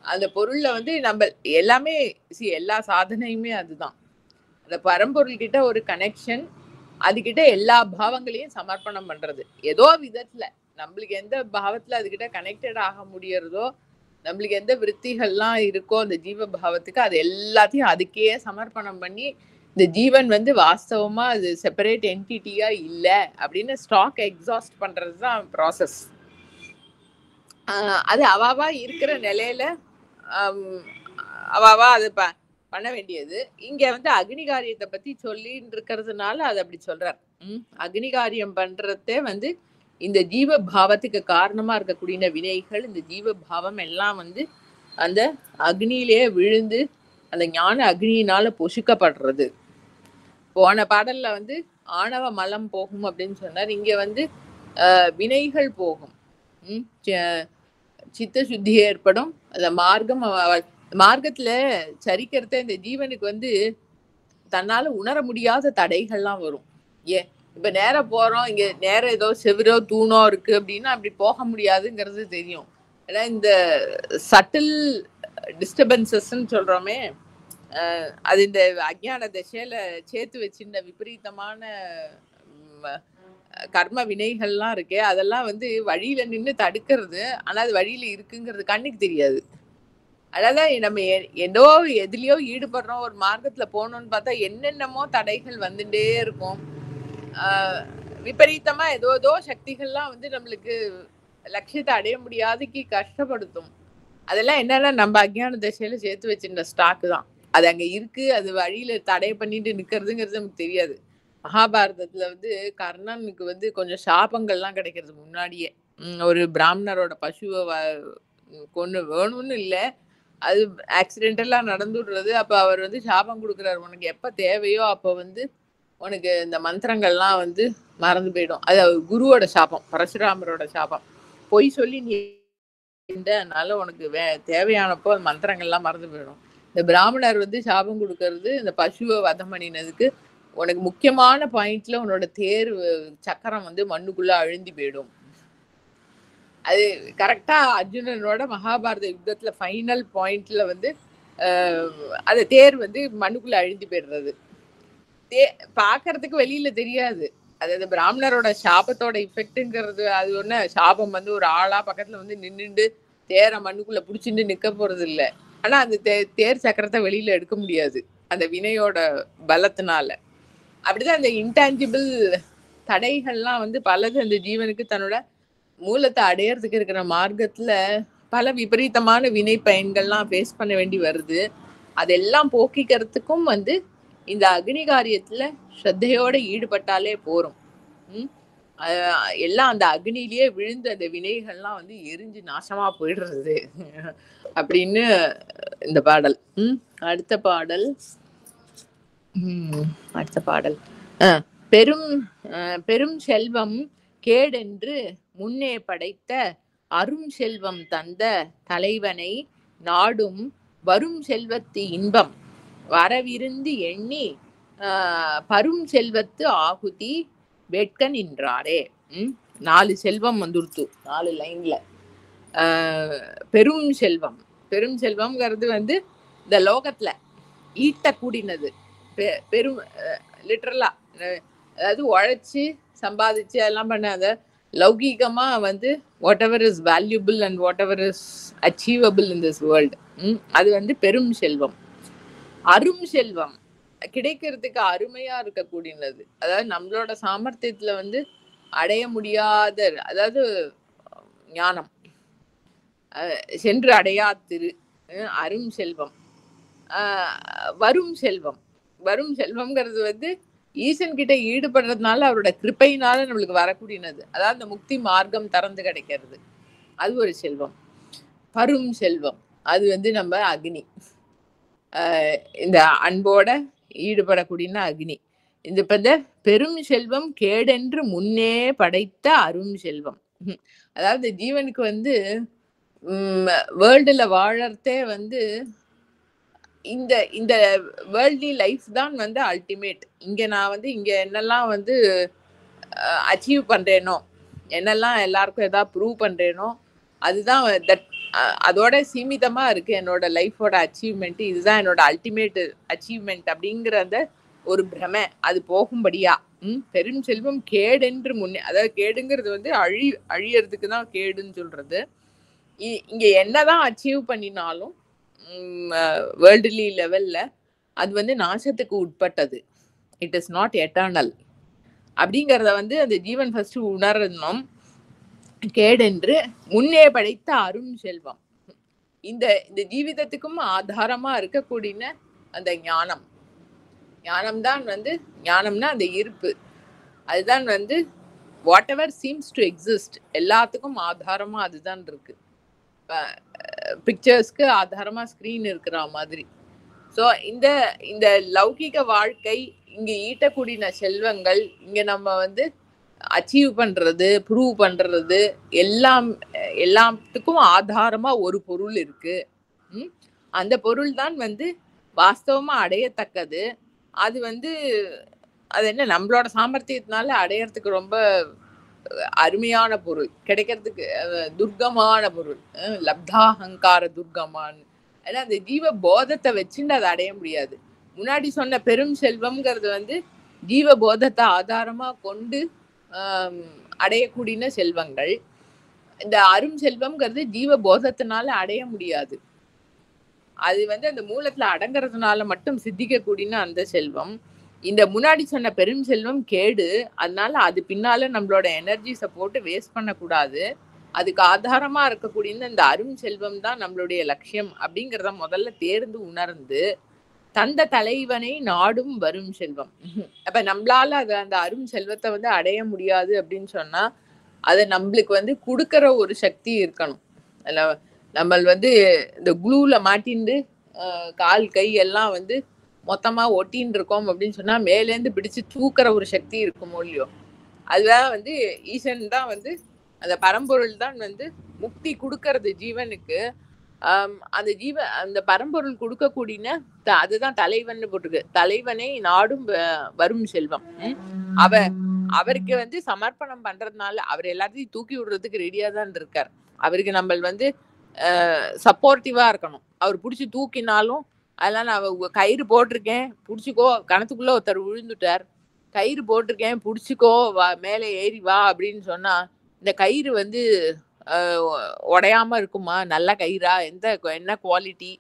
அந்த பொருள்ல வந்து நம்ம எல்லாமே எல்லா சாதனையுமே அதுதான். அந்த பரம்பொருள் கிட்ட ஒரு கனெக்ஷன், அதுகிட்ட எல்லா பாவங்களையும் சமர்ப்பணம் பண்றது. ஏதோ விதத்துல நம்மளுக்கு எந்த பாவத்துல அதுகிட்ட கனெக்டட் ஆக முடியறதோ, நம்மளுக்கு எந்த விருத்திகள்லாம் இருக்கோ அந்த ஜீவ பாவத்துக்கு, அது எல்லாத்தையும் அதுக்கே சமர்ப்பணம் பண்ணி, இந்த ஜீவன் வந்து வாஸ்தவமா அது செப்பரேட் என்டிட்டியா இல்லை அப்படின்னு ஸ்டாக் எக்ஸாஸ்ட் பண்றதுதான் ப்ராசஸ். அது அவாவா இருக்கிற நிலையில அவாவா அது பண்ண வேண்டியது. இங்க வந்து அக்னிகாரியத்தை பத்தி சொல்லின்னு இருக்கிறதுனால அது அப்படி சொல்றார். அக்னிகாரியம் பண்றதே வந்து இந்த ஜீவ பாவத்துக்கு காரணமா இருக்கக்கூடிய வினைகள், இந்த ஜீவ பாவம் எல்லாம் வந்து அந்த அக்னியிலேயே விழுந்து அந்த ஞான அக்னியினால பொசுக்கப்படுறது. போன பாடல்ல வந்து ஆணவ மலம் போகும் அப்படின்னு சொன்னார். இங்க வந்து வினைகள் போகும், சித்த சுத்தி ஏற்படும். அந்த மார்க்கத்துல சரிக்கிறத இந்த ஜீவனுக்கு வந்து தன்னால உணர முடியாத தடைகள்லாம் வரும். இப்ப நேரம் போறோம், இங்க நேரம் ஏதோ செவிரோ தூணோ இருக்கு அப்படின்னா அப்படி போக முடியாதுங்கிறது தெரியும். ஏன்னா இந்த சட்டில் டிஸ்டர்பன்சஸ்ன்னு சொல்றோமே, அது இந்த அஜ்ஞான திசையில சேர்த்து வச்சிருந்த விபரீதமான கர்ம வினைகள்லாம் இருக்கே, அதெல்லாம் வந்து வழியில நின்று தடுக்கிறது. ஆனா அது வழியில இருக்குங்கிறது கண்ணுக்கு தெரியாது. அதான் நம்ம ஏதோ எதுலயோ ஈடுபடுறோம், ஒரு மார்க்கத்துல போகணும்னு பார்த்தா என்னென்னமோ தடைகள் வந்துட்டே இருக்கும். விபரீதமா ஏதோ சக்திகள்லாம் வந்து நம்மளுக்கு லட்சியத்தை அடைய முடியாதுக்கு கஷ்டப்படுத்தும். அதெல்லாம் என்னன்னா நம்ம அஜ்ஞான திசையில சேர்த்து வச்சிருந்த ஸ்டாக்கு தான். அது அங்க இருக்கு, அது வழியில தடை பண்ணிட்டு நிக்கிறதுங்கிறது நமக்கு தெரியாது. மகாபாரதத்துல வந்து கர்ணனுக்கு வந்து கொஞ்சம் சாபங்கள்லாம் கிடைக்கிறது முன்னாடியே. ஒரு பிராமணரோட பசுவை கொன்னு வேணும்னு இல்ல, அது ஆக்சிடென்டலா நடந்துடுறது. அப்ப அவர் வந்து சாபம் கொடுக்குறாரு, உனக்கு எப்ப தேவையோ அப்ப வந்து உனக்கு இந்த மந்திரங்கள்லாம் வந்து மறந்து போயிடும். அது குருவோட சாபம், பரசுராமரோட சாபம். பொய் சொல்லி நீ அதனால உனக்கு தேவையானப்போ மந்திரங்கள்லாம் மறந்து போயிடும். இந்த பிராமணர் வந்து சாபம் கொடுக்கறது இந்த பசுவை வதம் பண்ணினதுக்கு உனக்கு முக்கியமான பாயிண்ட்ல உன்னோட தேர் சக்கரம் வந்து மண்ணுக்குள்ள அழுந்தி போயிடும். அது கரெக்டா அர்ஜுனனோட மகாபாரத யுத்தத்துல ஃபைனல் பாயிண்ட்ல வந்து அந்த தேர் வந்து மண்ணுக்குள்ள அழுந்தி போயிடுறது. பாக்குறதுக்கு வெளியில தெரியாது. அதாவது பிராமணரோட சாபத்தோட இஃபெக்ட்ங்கிறது அது ஒண்ணு. சாபம் வந்து ஒரு ஆளா பக்கத்துல வந்து நின்னுண்டு தேரை மண்ணுக்குள்ள புடிச்சுட்டு நிக்க போறது இல்ல. ஆனா அந்த தேர் சக்கரத்தை வெளியில எடுக்க முடியாது அந்த வினையோட பலத்தினால. அப்படிதான் அந்த இன்டான்ஜிபிள் தடைகள்லாம் வந்து பலது அந்த ஜீவனுக்கு தன்னோட மூலத்தை அடையறதுக்கு இருக்கிற மார்க்கத்துல பல விபரீதமான வினை பயன்கள்லாம் ஃபேஸ் பண்ண வேண்டி வருது. அதெல்லாம் போக்கிக்கிறதுக்கும் வந்து இந்த அக்னி காரியத்துல ஸ்ரத்தையோட ஈடுபட்டாலே போறோம். எல்லாம் அந்த அக்னியிலேயே விழுந்து அந்த வினைகள்லாம் வந்து எரிஞ்சு நாசமா போயிடுறது அப்படின்னு இந்த பாடல். அடுத்த பாடல் பெரும் செல்வம் கேடென்று முன்னே படைத்த அரும் செல்வம் தந்த தலைவனை நாடும் வரும் செல்வத்து இன்பம் வரவிருந்து எண்ணி பரும் செல்வத்து ஆகுதி வேட்க நின்றாரே. 4 செல்வம் வந்துருத்து 4 லைன்ல. பெரும் செல்வம், பெரும் செல்வம்ங்கிறது வந்து இந்த லோகத்துல ஈட்டக்கூடினது. பெரும் லிட்டரலா, அதாவது உழைச்சி சம்பாதிச்சு எல்லாம் பண்ணாத லௌகீகமா வந்து what ever is valuable and what ever is achievable in this world, அது வந்து பெரும் செல்வம். அரும் செல்வம் கிடைக்கிறதுக்கு அருமையா இருக்கக்கூடியது, அதாவது நம்மளோட சாமர்த்தியத்துல வந்து அடைய முடியாத, அதாவது ஞானம் சென்று அடையாத்திரு அரும் செல்வம். வரும் செல்வம், வரும் செல்வம்ங்கிறது வந்து ஈசன் கிட்ட ஈடுபடுறதுனால அவரோட கிருப்பையினால நம்மளுக்கு வரக்கூடியது, அதாவது அந்த முக்தி மார்க்கம் திறந்து கிடைக்கிறது, அது ஒரு செல்வம். பரும் செல்வம் அது வந்து நம்ம அக்னி, இந்த அன்போட ஈடுபடக்கூடிய அக்னி. இந்த பெரும் செல்வம் கேடென்று முன்னே படைத்த அரும் செல்வம். அதாவது ஜீவனுக்கு வந்து வேர்ல்டுல வாழறதே வந்து இந்த இந்த வேர்ல்ட்லி லைஃப் தான் வந்து அல்டிமேட். இங்க நான் வந்து இங்க என்னெல்லாம் வந்து அச்சீவ் பண்றேனோ, என்னெல்லாம் எல்லாருக்கும் ஏதாவது ப்ரூவ் பண்றேனோ, அதுதான் அதோட சீமிதமா இருக்கு என்னோட லைஃபோட அச்சீவ்மெண்ட். இதுதான் என்னோட அல்டிமேட் அச்சீவ்மெண்ட் அப்படிங்கிற அந்த ஒரு பிரமை அது போகும்படியா பெரும் செல்வம் கேடென்று முன்னே, அதாவது கேடுங்கிறது வந்து அழியறதுக்கு தான் கேடுன்னு சொல்றது. இங்க என்னதான் அச்சீவ் பண்ணினாலும் வேர்ல்டுலி லெவல்ல அது வந்து நாசத்துக்கு உட்பட்டது. இட் இஸ் நாட் எட்டர்னல் அப்படிங்கிறத வந்து அந்த ஜீவன் ஃபர்ஸ்ட் உணரணும். கேடென்று முன்னே படைத்த அரும் செல்வம், இந்த இந்த ஜீவிதத்துக்கும் ஆதாரமா இருக்கக்கூடிய அந்த ஞானம். ஞானம்தான் வந்து, ஞானம்னா அந்த இருப்பு, அதுதான் வந்து what ever seems to exist எல்லாத்துக்கும் ஆதாரமா அதுதான் இருக்கு. பிக்சர்ஸ்க்கு ஆதாரமா ஸ்கிரீன் இருக்கிற மாதிரி. ஸோ இந்த இந்த லௌகிக வாழ்க்கை, இங்க ஈட்டக்கூடிய செல்வங்கள், இங்க நம்ம வந்து அச்சீவ் பண்றது, ப்ரூவ் பண்றது, எல்லாத்துக்கும் ஆதாரமா ஒரு பொருள் இருக்கு. அந்த பொருள் தான் வந்து வாஸ்தவமா அடையத்தக்கது. அது வந்து அது என்ன நம்மளோட சாமர்த்தியத்தினால அடையறதுக்கு ரொம்ப அருமையான பொருள், கிடைக்கிறதுக்கு துர்க்கமான பொருள், லப்தாஹங்கார துர்க்கமான். ஏன்னா அந்த ஜீவ போதத்தை வச்சுட்டு அதை அடைய முடியாது. முன்னாடி சொன்ன பெரும் செல்வம்ங்கிறது வந்து ஜீவ போதத்தை ஆதாரமா கொண்டு அடையக்கூடிய செல்வங்கள். இந்த அரும் செல்வம்ங்கிறது ஜீவ போதத்தினால அடைய முடியாது. அது வந்து அந்த மூலத்துல அடங்குறதுனால மட்டும் சித்திக்கக்கூடிய அந்த செல்வம். இந்த முன்னாடி சொன்ன பெரும் செல்வம் கேடு. அதனால அது பின்னால நம்மளோட எனர்ஜிஸ போட்டு வேஸ்ட் பண்ணக்கூடாது. அதுக்கு ஆதாரமா இருக்கக்கூடிய இந்த அரும் செல்வம் தான் நம்மளுடைய லட்சியம் அப்படிங்கிறத முதல்ல தேர்ந்து உணர்ந்து, தந்த தலைவனை நாடும் வரும் செல்வம். அப்ப நம்மளால அந்த அரும் செல்வத்தை வந்து அடைய முடியாது அப்படின்னு சொன்னா, அதை நம்மளுக்கு வந்து குடுக்கிற ஒரு சக்தி இருக்கணும். அதுல நம்ம வந்து இந்த குளூல மாட்டிண்டு கால் கை எல்லாம் வந்து மொத்தமா ஒட்டின்னு இருக்கோம் அப்படின்னு சொன்னா மேலேந்து பிடிச்சு தூக்குற ஒரு சக்தி இருக்குமோ இல்லையோ, அதுதான் வந்து ஈசன் தான் வந்து அந்த பரம்பொருள் தான் வந்து முக்தி கொடுக்கறது ஜீவனுக்கு. அந்த பரம்பொருள் கொடுக்கக்கூடிய அதுதான் தலைவன் போட்டிருக்கு. தலைவனை நாடும் வரும் செல்வம். அவருக்கு வந்து சமர்ப்பணம் பண்றதுனால அவர் எல்லாத்தையும் தூக்கி விடுறதுக்கு ரெடியா தான் இருக்கார். அவருக்கு நம்ம வந்து சப்போர்ட்டிவா இருக்கணும். அவர் பிடிச்சி தூக்கினாலும் அதெல்லாம் நான் கயிறு போட்டிருக்கேன் பிடிச்சிக்கோ, கணத்துக்குள்ள ஒருத்தர் விழுந்துட்டார், கயிறு போட்டிருக்கேன் பிடிச்சிக்கோ, வா மேலே ஏறி வா அப்படின்னு சொன்னா இந்த கயிறு வந்து உடையாம இருக்குமா, நல்ல கயிறா, என்ன குவாலிட்டி,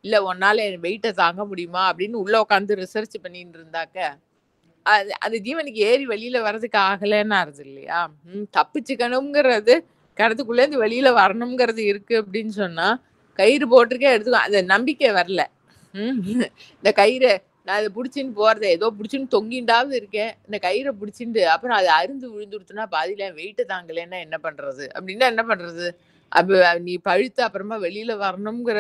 இல்ல ஒன்னால வெயிட்டை தாங்க முடியுமா அப்படின்னு உள்ள உட்காந்து ரிசர்ச் பண்ணிட்டு இருந்தாக்க அது ஜீவனுக்கு ஏறி வெளியில வர்றதுக்கு ஆகலைன்னு ஆறுது இல்லையா. தப்பிச்சுக்கணுங்கிறது கிணத்துக்குள்ள இருந்து வெளியில வரணுங்கிறது இருக்கு அப்படின்னு சொன்னா கயிறு போட்டிருக்கே எடுத்துக்கோ, அந்த நம்பிக்கை வரல. இந்த கயிறை நான் அதை பிடிச்சின்னு போறத ஏதோ பிடிச்சின்னு தொங்கிண்டாவது இருக்கேன், இந்த கயிறை பிடிச்சிட்டு அப்புறம் அது அருந்து விழுந்துடுச்சுன்னா பாதியில வெயிட்டு தாங்கலைன்னா என்ன பண்றது அப்படின்னா என்ன பண்றது. அப்ப நீ பழுத்து அப்புறமா வெளியில வரணுங்கிற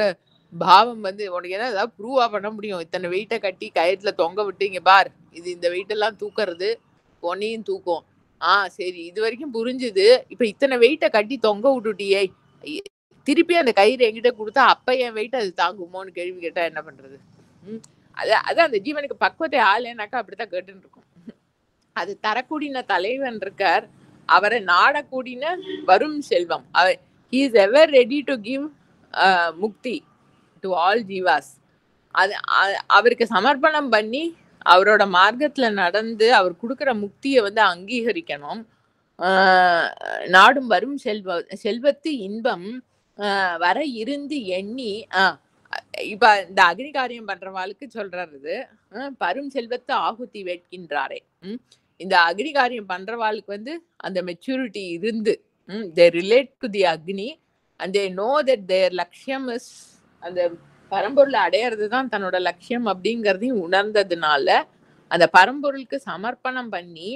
பாவம் வந்து உனக்கு ஏதாவது ப்ரூவா பண்ண முடியும். இத்தனை வெயிட்டை கட்டி கயிறுல தொங்க விட்டு இங்க பார், இது இந்த வெயிட் எல்லாம் தூக்குறது உன்னையும் தூக்கும். சரி இது வரைக்கும் புரிஞ்சுது, இப்ப இத்தனை வெயிட்டை கட்டி தொங்க விட்டுட்டியே, திருப்பி அந்த கயிறு என்கிட்ட கொடுத்தா அப்ப என் வெயிட் அது தாங்குமோன்னு கேள்வி கேட்டா என்ன பண்றது. அதான் அந்த ஜீவனுக்கு பக்குவத்தை ஆளேனாக்கா அப்படித்தான் கேட்டுன்னு இருக்கும். அது தரக்கூடின தலைவன் இருக்கார், அவரை நாடக்கூடின வரும் செல்வம். he is ever ready to give Mukti to all Jeeva's. அது அவருக்கு சமர்ப்பணம் பண்ணி அவரோட மார்க்கத்துல நடந்து அவர் கொடுக்குற முக்தியை வந்து அங்கீகரிக்கணும். நாடும் வரும் செல்வத்து இன்பம் வர இருந்து எண்ணி இப்ப இந்த அக்னி காரியம் பண்றவாளுக்கு சொல்றது பரும் செல்வத்தை ஆகுதி வேட்கின்றாரே. இந்த அக்னி காரியம் பண்றவாளுக்கு வந்து அந்த மெச்சூரிட்டி இருந்து they relate to the Agni and they know that their லட்சியம் is அந்த பரம்பொருளை அடையிறது தான் தன்னோட லட்சியம் அப்படிங்கிறதையும் உணர்ந்ததுனால அந்த பரம்பொருளுக்கு சமர்ப்பணம் பண்ணி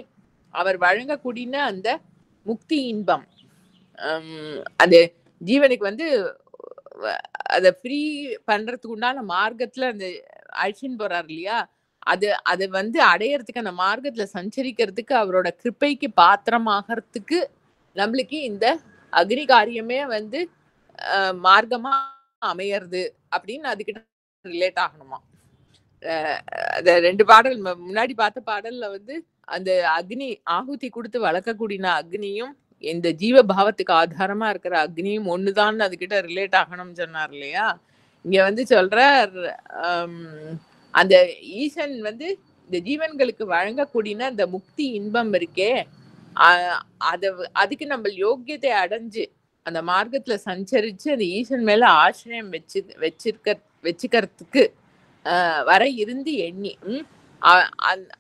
அவர் வழங்கக்கூடிய அந்த முக்தி இன்பம் அந்த ஜீவனுக்கு வந்து அதை ஃப்ரீ பண்றதுக்கு உண்டான மார்க்கத்துல அந்த அழிச்சின்னு போறாரு இல்லையா, அது வந்து அடையறதுக்கு அந்த மார்க்கத்துல சஞ்சரிக்கிறதுக்கு அவரோட கிருப்பைக்கு பாத்திரமாகறதுக்கு நம்மளுக்கு இந்த அக்னி காரியமே வந்து மார்க்கமா அமையறது அப்படின்னு அதுக்கிட்ட ரிலேட் ஆகணுமா. அந்த 2 பாடல் முன்னாடி பார்த்த பாடல்ல வந்து அந்த அக்னி ஆகுதி கொடுத்து வளர்க்கக்கூடிய அக்னியும் இந்த ஜீவ பாவத்துக்கு ஆதாரமா இருக்கிற அக்னியும் ஒண்ணுதான் அதுகிட்ட ரிலேட் ஆகணும்னு சொன்னார் இல்லையா. இங்க வந்து சொல்ற அந்த ஈசன் வந்து இந்த ஜீவன்களுக்கு வழங்கக்கூடிய அந்த முக்தி இன்பம் இருக்கே, அதுக்கு நம்ம யோக்கியத்தை அடைஞ்சு அந்த மார்க்கத்துல சஞ்சரிச்சு அந்த ஈசன் மேல ஆசிரியம் வச்சுக்கிறதுக்கு வர இருந்து எண்ணி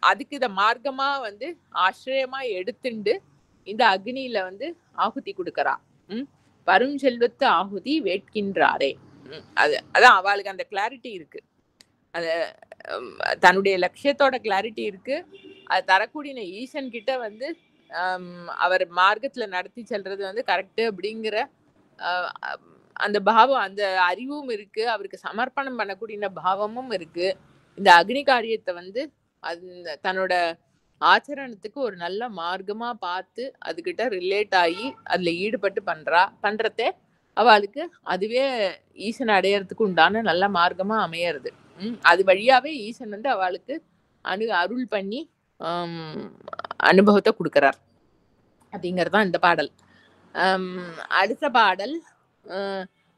அதுக்கு இந்த மார்க்கமா வந்து ஆசிரியமா எடுத்துண்டு இந்த அக்னியில வந்து ஆகுதி கொடுக்கறா. பரும் செல்வத்து ஆகுதி வேட்கின்றாரே. அதான் அவளுக்கு அந்த கிளாரிட்டி இருக்கு, அது தன்னுடைய லட்சியத்தோட கிளாரிட்டி இருக்கு. அது தரக்கூடிய ஈசன் கிட்ட வந்து அவர் மார்க்கத்துல நடத்தி செல்றது வந்து கரெக்ட் அப்படிங்கிற அந்த பாவம் அந்த அறிவும் இருக்கு, அவருக்கு சமர்ப்பணம் பண்ணக்கூடிய பாவமும் இருக்கு. இந்த அக்னி காரியத்தை வந்து தன்னோட ஆச்சரணத்துக்கு ஒரு நல்ல மார்க்கமா பார்த்து அதுகிட்ட ரிலேட் ஆகி அதுல ஈடுபட்டு பண்றத அவளுக்கு அதுவே ஈசன் அடையறதுக்கு உண்டான நல்ல மார்க்கமா அமையறது. அது வழியாவே ஈசன் வந்து அவளுக்கு அருள் பண்ணி அனுபவத்தை கொடுக்கறார் அப்படிங்கறதுதான் இந்த பாடல். அடுத்த பாடல்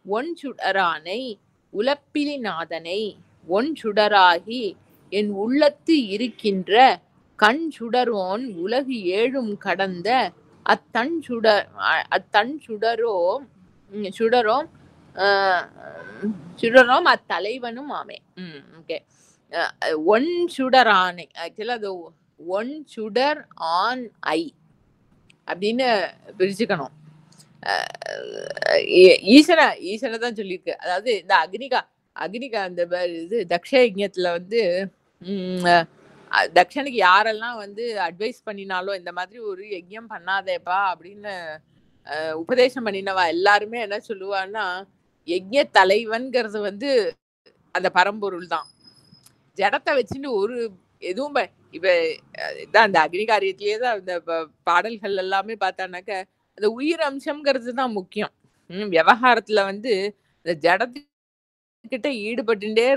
ஒன் சுடரானை உலப்பிலி நாதனை ஒன் சுடராகி என் உள்ளத்து இருக்கின்ற கண் சுடரோன் உலகு ஏழும் கடந்த அத்தன் சுடரோம் அத்தலைவனும் ஆமே. ஓகே, ஒன் சுடர் ஆணை ஆக்சுவலா அது ஒன் சுடர் ஆன் ஐ அப்படின்னு பிரிச்சுக்கணும். ஈசனை தான் சொல்லியிருக்கு. அதாவது இந்த அக்னிகா அந்த இது தக்ஷ யஜ்ஞத்துல வந்து தக்ஷனுக்கு யாரெல்லாம் வந்து அட்வைஸ் பண்ணினாலோ இந்த மாதிரி ஒரு யஜ்ஞம் பண்ணாதேப்பா அப்படின்னு உபதேசம் பண்ணினவா எல்லாருமே என்ன சொல்லுவான்னா, யஜ்ஞ தலைவன்கிறது வந்து அந்த பரம்பொருள் தான். ஜடத்தை வச்சுட்டு ஒரு எதுவும் இப்ப இதான் அந்த அக்னி காரியத்திலேயே தான் இந்த பாடல்கள் எல்லாமே பார்த்தானாக்க அந்த உயிர் அம்சம்ங்கிறது தான் முக்கியம். விவகாரத்துல வந்து இந்த ஜடத்துக்கிட்ட ஈடுபட்டுட்டே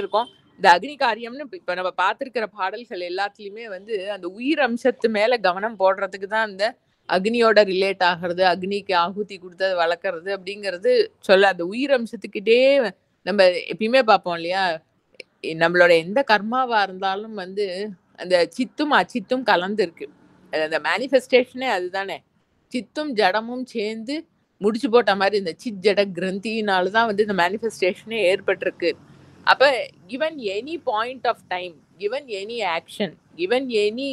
இருக்கோம். இந்த அக்னி காரியம்னு இப்ப நம்ம பார்த்திருக்கிற பாடல்கள் எல்லாத்துலயுமே வந்து அந்த உயிர் அம்சத்து மேல கவனம் போடுறதுக்கு தான் அந்த அக்னியோட ரிலேட் ஆகிறது, அக்னிக்கு ஆகுதி கொடுத்து வளர்க்கறது அப்படிங்கிறது சொல்ல அந்த உயிர் அம்சத்துக்கிட்டே நம்ம எப்பயுமே பார்ப்போம் இல்லையா? நம்மளோட எந்த கர்மாவா இருந்தாலும் வந்து அந்த சித்தும் அச்சித்தும் கலந்து இருக்கு. அந்த மேனிஃபெஸ்டேஷனே அதுதானே. சித்தும் ஜடமும் சேர்ந்து முடிச்சு போட்ட மாதிரி இந்த சித் ஜட கிரந்தினாலதான் வந்து இந்த மேனிஃபெஸ்டேஷனே ஏற்பட்டிருக்கு. அப்ப given any point of time, given any action, given any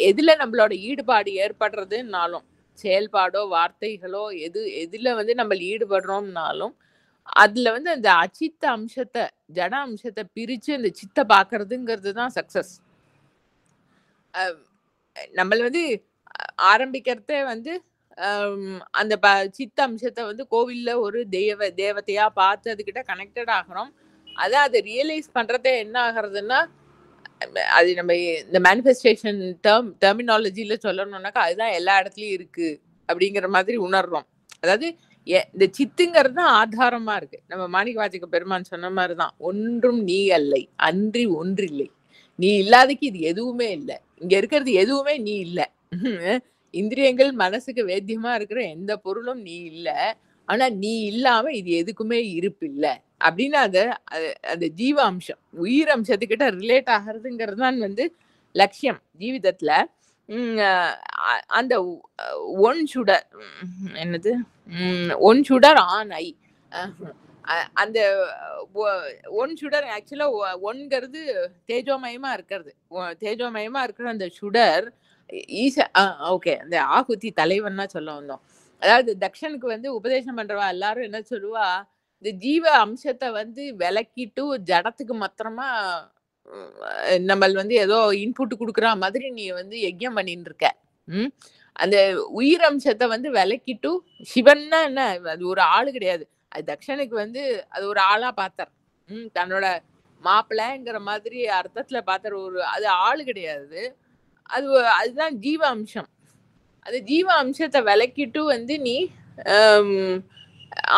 எதுல நம்மளோட ஈடுபாடு ஏற்படுறதுனாலும், செயல்பாடோ வார்த்தைகளோ எதுல வந்து நம்ம ஈடுபடுறோம்னாலும் அதுல வந்து அந்த அச்சித்த அம்சத்தை ஜட அம்சத்தை பிரிச்சு அந்த சித்தை பாக்குறதுங்கிறது தான் சக்சஸ். நம்மள வந்து ஆரம்பிக்கிறதே வந்து அந்த சித்த அம்சத்தை வந்து கோவில்ல ஒரு தேவதையா பார்த்து அதுகிட்ட கனெக்டட் ஆகிறோம். அதான் அதை ரியலைஸ் பண்றதே என்ன ஆகுறதுன்னா, அது நம்ம இந்த மேனிஃபெஸ்டேஷன் டெர்மினாலஜில சொல்லணும்னாக்கா அதுதான் எல்லா இடத்துலயும் இருக்கு அப்படிங்கிற மாதிரி உணர்றோம். அதாவது இந்த சித்துங்கிறது தான் ஆதாரமா இருக்கு. நம்ம மாணிக்க வாசக பெருமான் சொன்ன மாதிரிதான், ஒன்றும் நீ அல்லை அன்றி ஒன்றில்லை, நீ இல்லாதக்கு இது எதுவுமே இல்லை, இங்க இருக்கிறது எதுவுமே நீ இல்லை. இந்திரியங்கள் மனசுக்கு வேத்தியமா இருக்கிற எந்த பொருளும் நீ இல்லை, ஆனா நீ இல்லாம இது எதுக்குமே இருப்பு இல்லை அப்படின்னு அந்த ஜீவ அம்சம் உயிர் அம்சத்துக்கிட்ட ரிலேட் ஆகிறதுங்கிறது தான் வந்து லட்சியம் ஜீவிதத்துல. அந்த ஒன் சுடர் என்னது ஒன் சுடர் ஆன் ஐ, அந்த ஒன் சுடர் ஆக்சுவலா ஒன்ங்கிறது தேஜோமயமா இருக்கிறது. தேஜோமயமா இருக்கிற அந்த சுடர் ஓகே அந்த ஆகுதி தலைவன்னா சொல்ல வந்தோம். அதாவது தக்ஷனுக்கு வந்து உபதேசம் பண்றவா எல்லாரும் என்ன சொல்லுவா, இந்த ஜீவ அம்சத்தை வந்து விலக்கிட்டு ஜடத்துக்கு மாத்திரமா நம்ம வந்து ஏதோ இன்புட் கொடுக்குற மாதிரி நீ வந்து யஜ்ஞம் பண்ணிட்டு இருக்க. அந்த உயிர் அம்சத்தை வந்து விலக்கிட்டு, சிவன்னா என்ன அது ஒரு ஆளு கிடையாது, அது தக்ஷனுக்கு வந்து அது ஒரு ஆளா பார்த்தார். தன்னோட மாப்பிள்ளைங்கிற மாதிரி அர்த்தத்துல பார்த்தார். அது ஆளு கிடையாது, அதுதான் ஜீவ அம்சம். அது ஜீவ அம்சத்தை விலக்கிட்டு வந்து நீ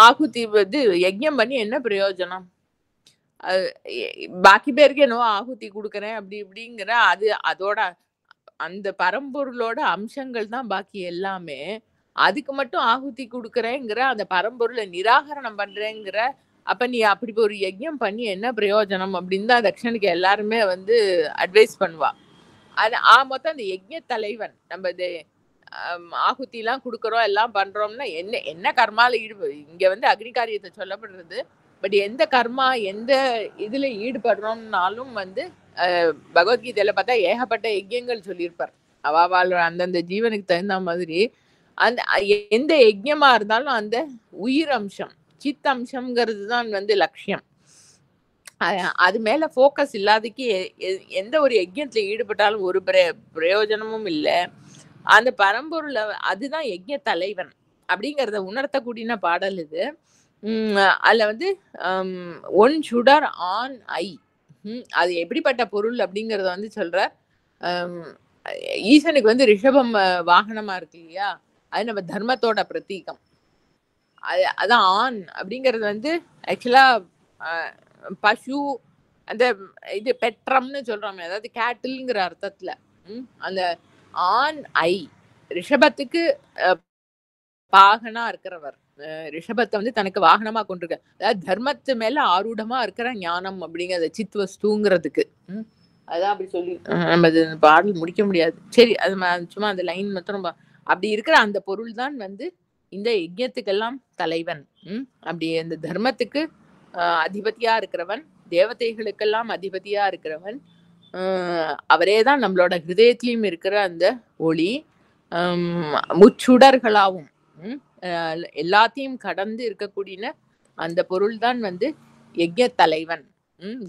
ஆகுதி வந்து யஜ்ஞம் பண்ணி என்ன பிரயோஜனம்? பாக்கி பேருக்கு என்னவோ ஆகுதி கொடுக்குறேன் அப்படி இப்படிங்கிற அதோட அந்த பரம்பொருளோட அம்சங்கள் தான் பாக்கி எல்லாமே. அதுக்கு மட்டும் ஆகுதி கொடுக்குறேங்கிற அந்த பரம்பொருளை நிராகரணம் பண்றேங்கிற, அப்ப நீ அப்படி ஒரு யஜ்ஞம் பண்ணி என்ன பிரயோஜனம் அப்படின்னு தான் தக்ஷனுக்கு எல்லாருமே வந்து அட்வைஸ் பண்ணுவா. மொத்தம் அந்த யஜ்ஞ தலைவன் நம்ம இது ஆகுதி எல்லாம் கொடுக்கறோம் எல்லாம் பண்றோம்னா என்ன கர்மால இங்க வந்து அக்னி காரியத்தை சொல்லப்படுறது. பட் எந்த கர்மா எந்த இதுல ஈடுபடுறோம்னாலும் வந்து பகவத்கீதையில பார்த்தா ஏகப்பட்ட யஜ்யங்கள் சொல்லியிருப்பார். அவாவால் அந்தந்த ஜீவனுக்கு தகுந்த மாதிரி அந்த எந்த யஜ்யமா இருந்தாலும் அந்த உயிர் அம்சம் சித் அம்சம்ங்கிறது தான் வந்து லட்சியம். அது மேல போக்கஸ் இல்லாதக்கு எந்த ஒரு யஜ்யத்துல ஈடுபட்டாலும் ஒரு பிரயோஜனமும் இல்லை. அந்த பரம்பொருளை அதுதான் யஜ்ய தலைவன் அப்படிங்கிறத உணர்த்தக்கூடிய பாடல் இது. அதுல வந்து ஒன் சுடர் ஆன் ஐ, அது எப்படிப்பட்ட பொருள் அப்படிங்கறத வந்து சொல்ற. ஈசனுக்கு வந்து ரிஷபம் வாகனமா இருக்கு இல்லையா, அது நம்ம தர்மத்தோட பிரதீகம். அதான் ஆண் அப்படிங்கிறது வந்து ஆக்சுவலா பசு அந்த இது பெட்ரம்னு சொல்றோமே, அதாவது கேட்டில்ங்கிற அர்த்தத்துல. அந்த ஆண் ஐ ரிஷபத்துக்கு பாகனா இருக்கிறவர், ரிஷபத்தை வந்து தனக்கு வாகனமா கொண்டிருக்க, அதாவது தர்மத்து மேல ஆரூடமா இருக்கிற ஞானம் அப்படிங்கிற சித் வஸ்துங்கிறதுக்கு. அதான் அப்படி சொல்லி நம்ம பாடல் முடிக்க முடியாது. சரி, அது சும்மா அந்த லைன் மாத்திரம் அப்படி இருக்கிற அந்த பொருள் தான் வந்து இந்த யஜ்யத்துக்கெல்லாம் தலைவன். அப்படி அந்த தர்மத்துக்கு அதிபதியா இருக்கிறவன், தேவதைகளுக்கெல்லாம் அதிபதியா இருக்கிறவன். அவரே தான் நம்மளோட ஹிருதயத்திலயும் இருக்கிற அந்த ஒளி. முச்சுடர்களாவும் எல்லாத்தையும் கடந்து இருக்கக்கூடிய அந்த பொருள் தான் வந்து யஜ்ய தலைவன்.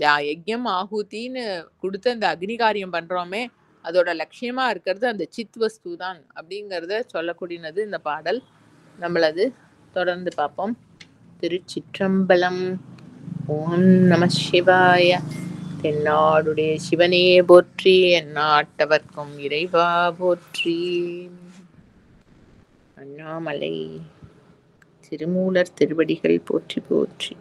யஜ்யம் ஆகுதின்னு கொடுத்து அந்த அக்னி காரியம் பண்றோமே, அதோட லட்சியமா இருக்கிறது அந்த சித் வஸ்து தான் அப்படிங்கிறத சொல்லக்கூடியது இந்த பாடல். நம்மளது தொடர்ந்து பார்ப்போம். திருச்சிற்றம்பலம். ஓம் நம சிவாய. தென்னாடுடைய சிவனே போற்றி, எந்நாட்டவர்க்கும் இறைவா போற்றி. அண்ணாமலை திருமூலர் திருவடிகள் போற்றி போற்றி.